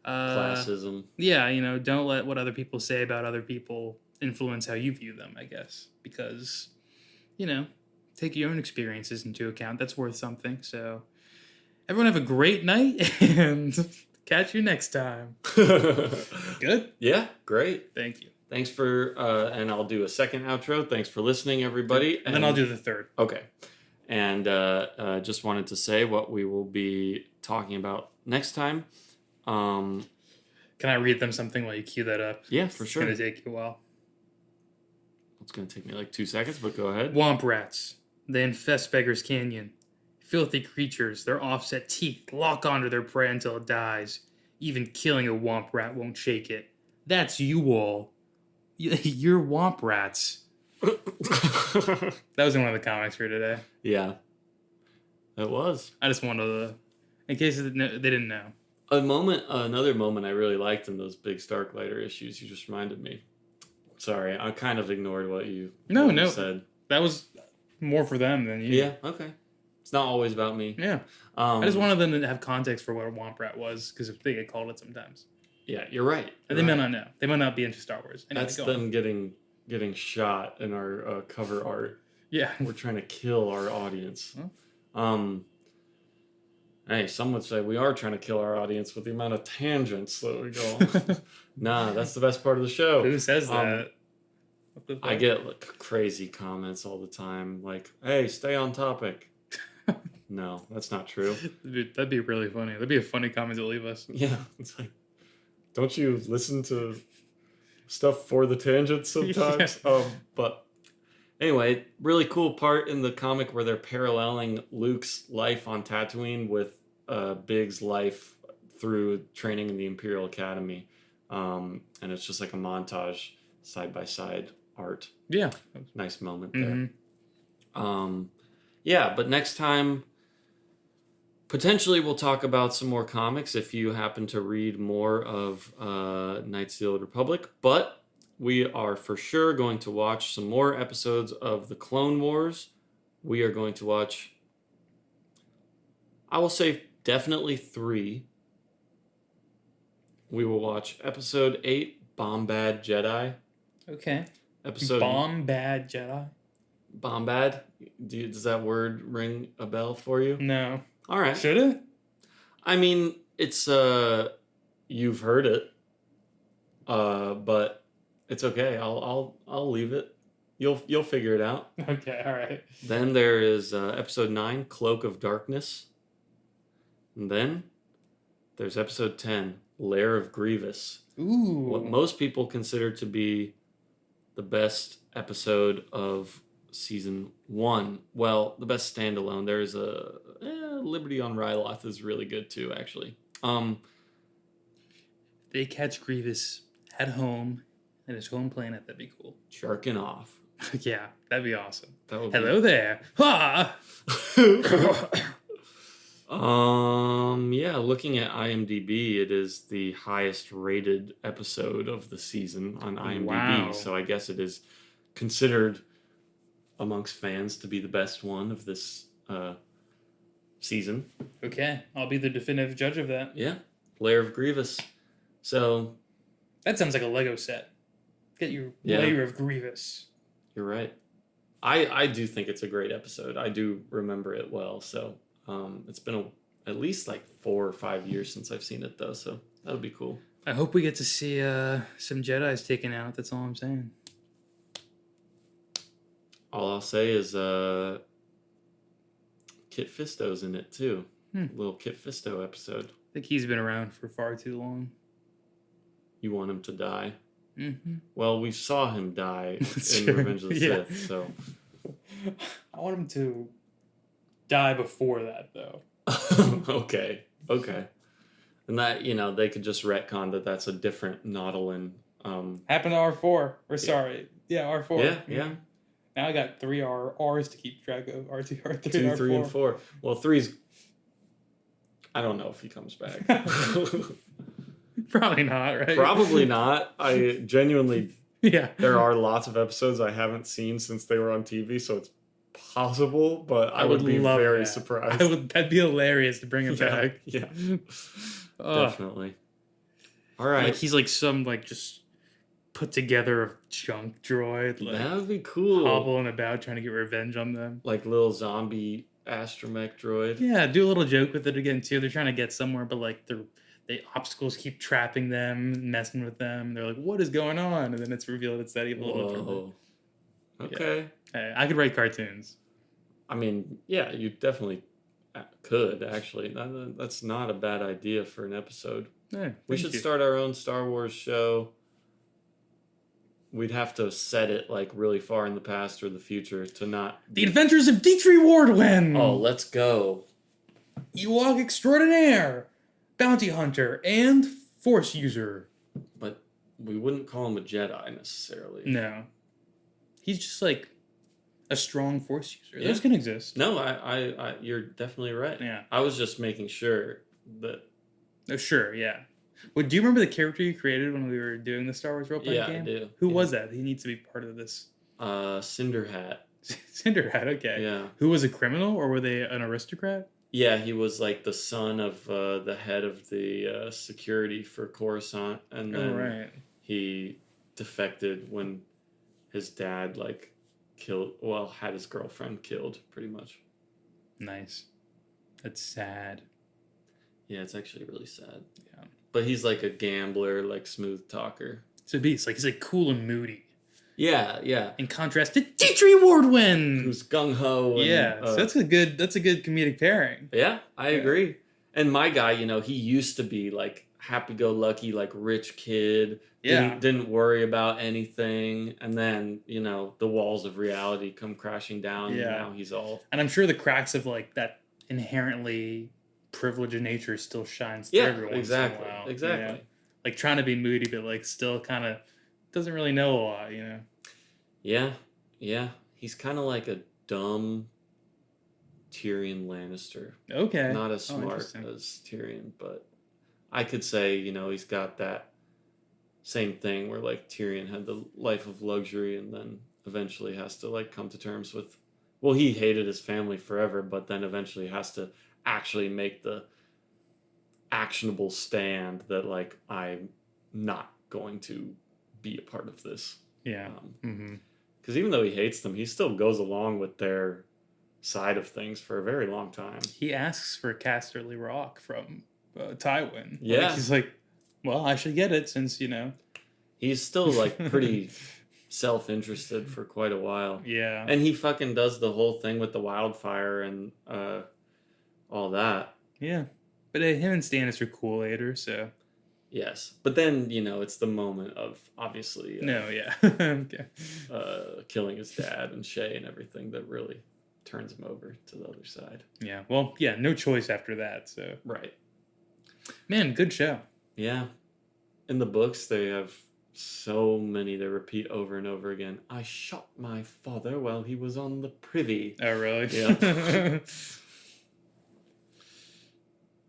Classism. Yeah, don't let what other people say about other people influence how you view them, I guess, because take your own experiences into account. That's worth something. So everyone have a great night and catch you next time. Good? Yeah, great. Thank you. Thanks for, and I'll do a second outro. Thanks for listening, everybody. And then I'll do the third. Okay. And just wanted to say what we will be talking about next time. Can I read them something while you cue that up? Yeah, for sure. It's going to take you a while. It's going to take me like 2 seconds, but go ahead. Womp rats. They infest Beggar's Canyon. Filthy creatures, their offset teeth lock onto their prey until it dies. Even killing a womp rat won't shake it. That's you all. You're womp rats. That was in one of the comics for today. Yeah. It was. I just wanted to, in case they didn't know. Another moment I really liked in those big Starklighter issues, you just reminded me. Sorry, I kind of ignored what you said. That was more for them than you. Yeah, okay. It's not always about me. Yeah. I just wanted them to have context for what a womp rat was, because they get called it sometimes. Yeah, you're right. And they might not know. They might not be into Star Wars. Anyway, that's them getting shot in our cover art. Yeah. We're trying to kill our audience. Huh? Hey, some would say we are trying to kill our audience with the amount of tangents that we go. Nah, that's the best part of the show. Who says that? I get like crazy comments all the time, like, "Hey, stay on topic." No, that's not true. That'd be really funny. That'd be a funny comment to leave us. Yeah, it's like, don't you listen to stuff for the tangents sometimes? Yeah. But anyway, really cool part in the comic where they're paralleling Luke's life on Tatooine with Big's life through training in the Imperial Academy. And it's just like a montage, side-by-side art. Yeah. Nice moment there. Yeah, but next time, Potentially, we'll talk about some more comics if you happen to read more of Knights of the Old Republic. But we are for sure going to watch some more episodes of the Clone Wars. We are going to watch, I will say, definitely 3. We will watch episode 8, Bombad Jedi. Okay. Episode Bombad Jedi? Bombad? Does that word ring a bell for you? No. All right. Should it? I mean, it's you've heard it, but it's okay. I'll leave it. You'll figure it out. Okay, all right. Then there is episode 9, Cloak of Darkness, and then there's episode 10, Lair of Grievous. Ooh. What most people consider to be the best episode of season 1. Well, the best standalone. There's a Liberty on Ryloth is really good too, actually. They catch Grievous at home at his home planet. That'd be cool. Jerking off. Yeah, that'd be awesome. That would Hello there. Ha! Yeah, looking at IMDb, it is the highest rated episode of the season on IMDb. Wow. So I guess it is considered amongst fans to be the best one of this season. Okay, I'll be the definitive judge of that. Yeah, Lair of Grievous. So That sounds like a Lego set. Get your Yeah. layer of Grievous. you're right. I do think it's a great episode. I do remember it well. So it's been at least like 4 or 5 years since I've seen it, though. So that'll be cool. I hope we get to see some Jedis taken out. That's all I'm saying. All I'll say is Kit Fisto's in it too. Little Kit Fisto episode. I think he's been around for far too long. You want him to die? Mm-hmm. Well, we saw him die That's in true. Revenge of the Yeah. Sith, so... I want him to die before that, though. Okay. And that, they could just retcon that that's a different Nautilin. Happened to R4. Sorry. Yeah, R4. Yeah. Now I got 3 R's to keep track of. R2, R3, 2, R4. 3, and 4. Well, 3's... I don't know if he comes back. Probably not, right? Probably not. I genuinely... Yeah. There are lots of episodes I haven't seen since they were on TV, so it's possible, but I would be love very that. surprised. That'd be hilarious to bring him back. Yeah, Ugh. definitely. All right. Like he's like some just put together junk droid, like That would be cool. hobbling about trying to get revenge on them. Like little zombie astromech droid. Yeah, do a little joke with it again too. They're trying to get somewhere, but like the obstacles keep trapping them, messing with them. They're like, "What is going on?" And then it's revealed it's that evil little droid. Whoa. Okay. Hey, I could write cartoons. I mean, yeah, you definitely could, actually. That's not a bad idea for an episode. Yeah, We thank should you. start our own Star Wars show. We'd have to set it like really far in the past or the future to not... The Adventures of Dietrich Wardwin! Oh, let's go. Ewok extraordinaire, bounty hunter, and force user. But we wouldn't call him a Jedi necessarily. No. He's just like a strong force user. Yeah. Those can exist. No, I you're definitely right. Yeah. I was just making sure that... Oh, sure, yeah. Well, do you remember the character you created when we were doing the Star Wars role-playing Yeah, game? I do. Who Yeah. was that? He needs to be part of this. Cinder Hat. Cinderhat, okay. Yeah. Who was a criminal, or were they an aristocrat? Yeah, he was like the son of the head of the security for Coruscant, and then Oh, right. he defected when his dad had his girlfriend killed, pretty much. Nice. That's sad. Yeah, it's actually really sad. Yeah. But he's like a gambler, like smooth talker. So he's like cool and moody. Yeah. In contrast to Dietrich Wardwin! Who's gung ho. Yeah, so that's a good comedic pairing. Yeah, I agree. And my guy, he used to be like happy-go-lucky, like rich kid. Yeah. Didn't worry about anything. And then, the walls of reality come crashing down. Yeah. And now he's all... And I'm sure the cracks of like that inherently privileged nature still shines through every once in a while. Exactly. You know? Like trying to be moody, but like still kind of doesn't really know a lot, you know? Yeah. He's kind of like a dumb Tyrion Lannister. Okay. Not as Oh, smart interesting. as Tyrion, but I could say, he's got that same thing where like Tyrion had the life of luxury and then eventually has to like come to terms with, well, he hated his family forever, but then eventually has to actually make the actionable stand that like I'm not going to be a part of this. Yeah. Because even though he hates them, he still goes along with their side of things for a very long time. He asks for Casterly Rock from Tywin. Yeah. Like, he's like, well, I should get it since, He's still like pretty self-interested for quite a while. Yeah. And he fucking does the whole thing with the wildfire and all that. Yeah. But him and Stannis are cool later, so. Yes. But then, it's the moment of obviously No, yeah. Okay. Killing his dad and Shay and everything that really turns him over to the other side. Yeah. Well, yeah, no choice after that, so. Right. Man, good show. Yeah. In the books, they have so many that repeat over and over again. I shot my father while he was on the privy. Oh, really? Yeah.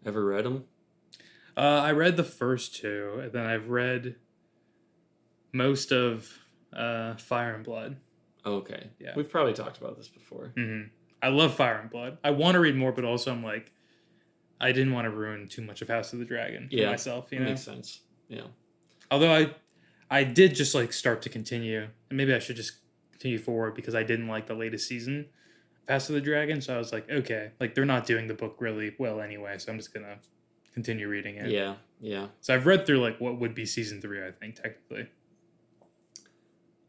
Ever read them? I read the first two, and then I've read most of Fire and Blood. Okay. Yeah. We've probably talked about this before. Mm-hmm. I love Fire and Blood. I want to read more, but also I'm like, I didn't want to ruin too much of House of the Dragon for myself, you know? Makes sense. Yeah. Although I did just like start to continue, and maybe I should just continue forward because I didn't like the latest season of House of the Dragon, so I was like, okay, like they're not doing the book really well anyway, so I'm just gonna continue reading it. Yeah, yeah. So I've read through like what would be season 3, I think, technically.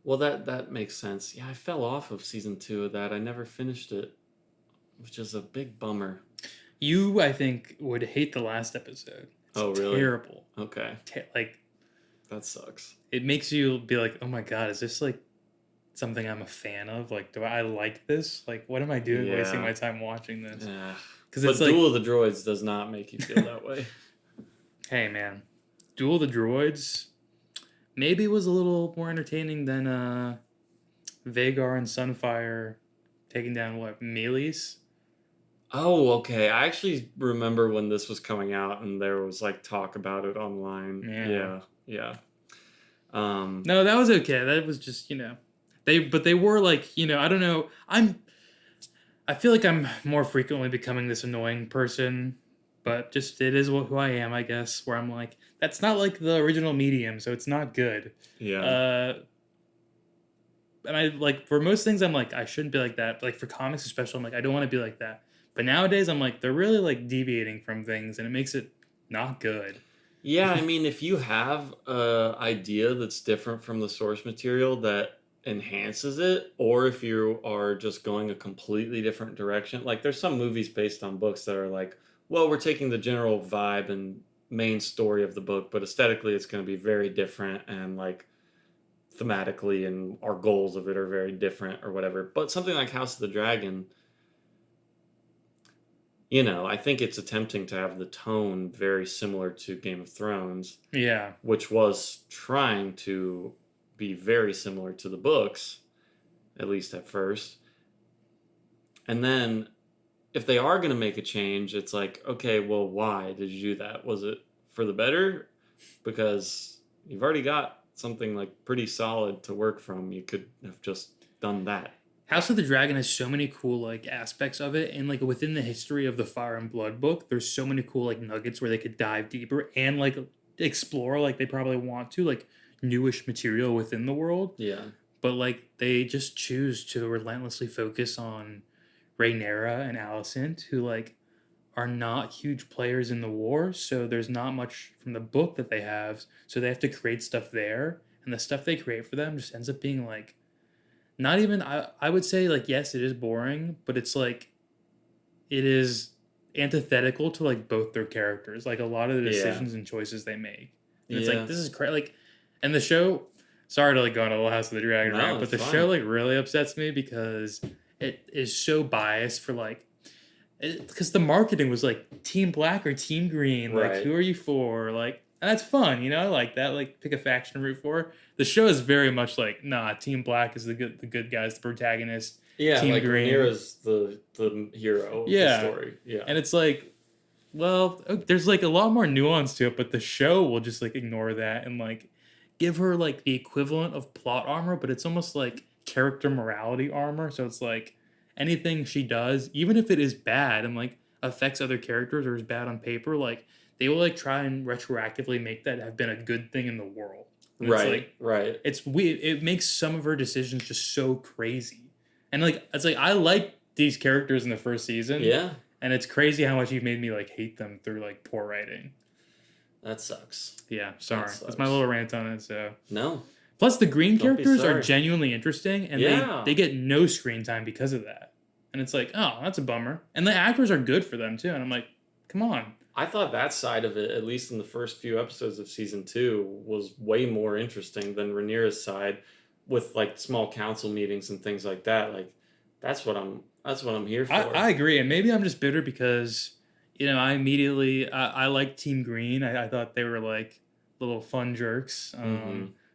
Well, that makes sense. Yeah, I fell off of season 2 of that. I never finished it, which is a big bummer. You, I think, would hate the last episode. It's really? Terrible. Okay. Like, that sucks. It makes you be like, oh my god, is this like something I'm a fan of? Like, do I like this? Like, what am I doing wasting my time watching this? Yeah. Because But it's like, Duel of the Droids does not make you feel that way. Hey man, Duel of the Droids maybe was a little more entertaining than Vagar and Sunfire taking down Melees. Oh, okay. I actually remember when this was coming out and there was like talk about it online. Yeah. No, that was okay. That was just, they were like, I don't know. I feel like I'm more frequently becoming this annoying person, but just it is who I am, I guess, where I'm like, that's not like the original medium, so it's not good. Yeah. And I like for most things I'm like I shouldn't be like that. But, like for comics especially, I'm like I don't want to be like that. But nowadays I'm like they're really like deviating from things and it makes it not good. Yeah, I mean if you have a idea that's different from the source material that enhances it, or if you are just going a completely different direction, like there's some movies based on books that are like, well, we're taking the general vibe and main story of the book, but aesthetically it's going to be very different and like thematically and our goals of it are very different or whatever. But something like House of the Dragon, I think it's attempting to have the tone very similar to Game of Thrones. Yeah. Which was trying to be very similar to the books, at least at first. And then if they are going to make a change, it's like, okay, well, why did you do that? Was it for the better? Because you've already got something like pretty solid to work from. You could have just done that. House of the Dragon has so many cool like aspects of it, and like within the history of the Fire and Blood book, there's so many cool like nuggets where they could dive deeper and like explore like they probably want to like newish material within the world. Yeah. But like they just choose to relentlessly focus on Rhaenyra and Alicent, who like are not huge players in the war, so there's not much from the book that they have, so they have to create stuff there, and the stuff they create for them just ends up being like not even I would say like yes it is boring, but it's like it is antithetical to like both their characters, like a lot of the decisions and choices they make, and it's like this is crazy. Like, and the show, sorry to like go on a little House of the Dragon rant, but the show like really upsets me because it is so biased for like because the marketing was like Team Black or Team Green, like who are you for, like And that's fun, you know. I like that. Like pick a faction to root for. The show is very much like, nah, Team Black is the good guys, the protagonist. Yeah, Team like Green, Rhaenyra's the hero of the yeah. story. Yeah. And it's like, well, there's like a lot more nuance to it, but the show will just like ignore that and like give her like the equivalent of plot armor, but it's almost like character morality armor. So it's like anything she does, even if it is bad and like affects other characters or is bad on paper, like they will like try and retroactively make that have been a good thing in the world. And it's Right, like right. it's weird. It makes some of her decisions just so crazy. And like it's like I like these characters in the first season. Yeah, And it's crazy how much you've made me like hate them through like poor writing. that sucks. Yeah, sorry. That That's my sucks. little rant on it. So No. plus the green Don't be characters are sorry. genuinely interesting, and Yeah. they get no screen time because of that. And it's like, oh, that's a bummer. And the actors are good for them too. And I'm like, come on. I thought that side of it, at least in the first few episodes of season 2, was way more interesting than Rhaenyra's side, with like small council meetings and things like that. Like that's what I'm here for. I agree, and maybe I'm just bitter because you know I like Team Green. I thought they were like little fun jerks,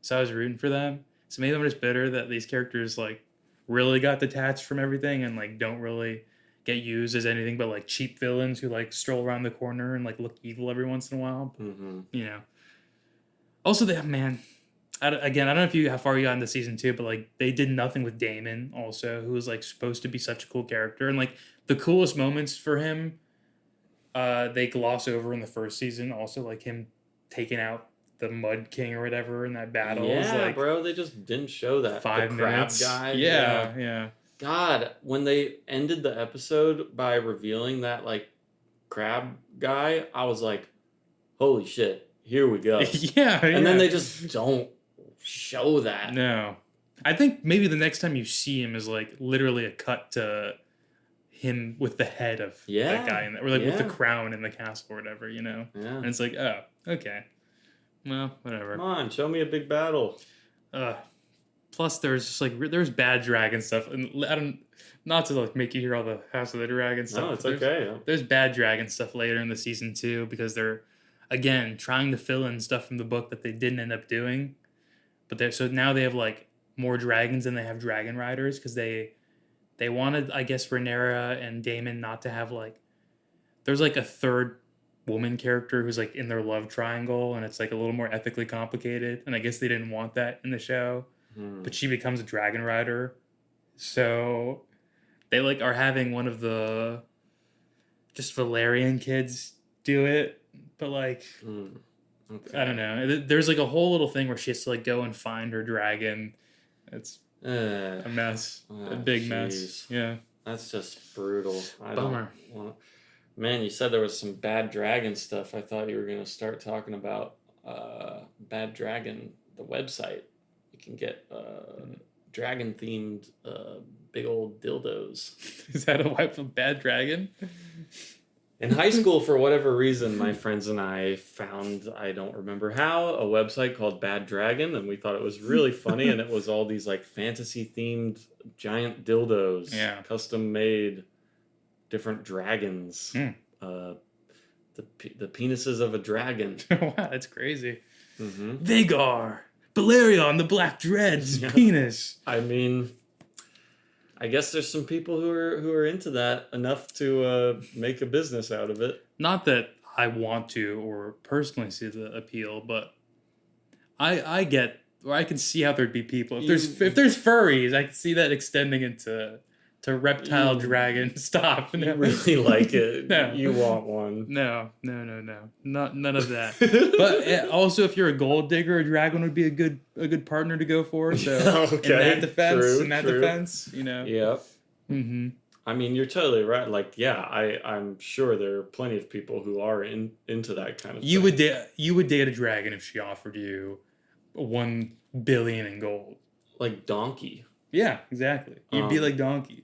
so I was rooting for them. So maybe I'm just bitter that these characters like really got detached from everything and like don't really get used as anything but like cheap villains who like stroll around the corner and like look evil every once in a while. You know. Also, they man. Again, I don't know if you how far you got into season 2, but like they did nothing with Damon also, who was like supposed to be such a cool character, and like the coolest moments for him, they gloss over in the first season. Also, like him taking out the Mud King or whatever in that battle. Yeah, is like bro, they just didn't show that. 5 the crab minutes. guy. Yeah. God, when they ended the episode by revealing that like crab guy, I was like, holy shit, here we go. yeah. And then they just don't show that. No. I think maybe the next time you see him is like literally a cut to him with the head of that guy in there, or like with the crown in the castle or whatever, you know? Yeah. And it's like, oh, okay. Well, whatever. Come on, show me a big battle. Plus, there's just like there's bad dragon stuff, and I don't not to like make you hear all the House of the Dragon stuff. No, it's okay. There's bad dragon stuff later in the season 2 because they're again trying to fill in stuff from the book that they didn't end up doing. But so now they have like more dragons than they have dragon riders because they wanted, I guess, Rhaenyra and Daemon not to have like there's like a third woman character who's like in their love triangle, and it's like a little more ethically complicated, and I guess they didn't want that in the show. But she becomes a dragon rider, so they like are having one of the just Valerian kids do it, but like Okay. I don't know. There's like a whole little thing where she has to like go and find her dragon. It's a mess, a big mess. Yeah, that's just brutal. Bummer. Man, you said there was some bad dragon stuff. I thought you were gonna start talking about Bad Dragon, the website. You can get dragon themed big old dildos. Is that a wife of Bad Dragon? In high school, for whatever reason, my friends and I found, I don't remember how, a website called Bad Dragon, and we thought it was really funny, and it was all these like fantasy-themed giant dildos, custom made, different dragons, the penises of a dragon. Wow, that's crazy. Vagar, Balerion, the Black Dread's penis. I mean, I guess there's some people who are into that enough to make a business out of it. Not that I want to or personally see the appeal, but I get, or I can see how there'd be people if there's furries, I can see that extending into reptile dragon. Stop. You really like it. No. You want one. No. None of that. But also, if you're a gold digger, a dragon would be a good partner to go for. So okay. in that defense, you know. Yep. Mm-hmm. I mean, you're totally right. Like, yeah, I'm sure there are plenty of people who are into that kind of thing. You would date a dragon if she offered you 1 billion in gold. Like Donkey. Yeah, exactly. You'd be like Donkey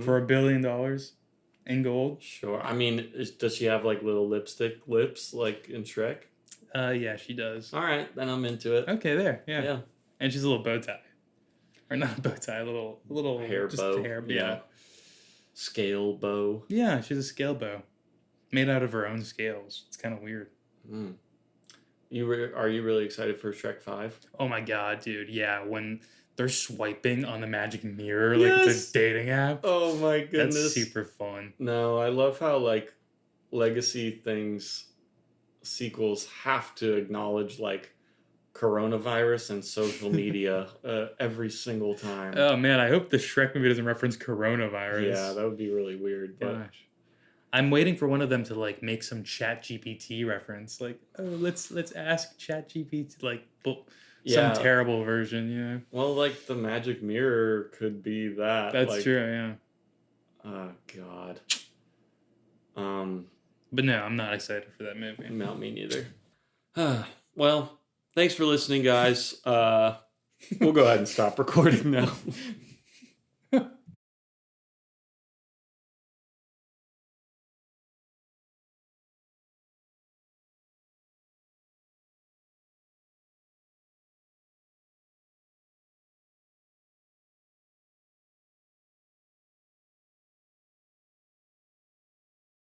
for $1 billion in gold. Sure. I mean, does she have like little lipstick lips like in Shrek? Yeah, she does. All right, then I'm into it. Okay, there. Yeah. And she's a little bow tie. Or not a bow tie, a little hair just bow. Hair, yeah. Scale bow. Yeah, she's a scale bow. Made out of her own scales. It's kind of weird. Are you really excited for Shrek 5? Oh my god, dude. Yeah, when they're swiping on the magic mirror like it's Yes. a dating app. Oh my That's goodness. super fun. No, I love how like legacy things sequels have to acknowledge like coronavirus and social media every single time. Oh man, I hope the Shrek movie doesn't reference coronavirus. Yeah, that would be really weird. But Gosh. I'm waiting for one of them to like make some Chat GPT reference. Like, oh, let's ask Chat GPT like yeah, some terrible version, you know. well, like the magic mirror could be that. That's like, true, yeah. Oh God. But no, I'm not excited for that movie. Not me neither. Well, thanks for listening, guys. We'll go ahead and stop recording now.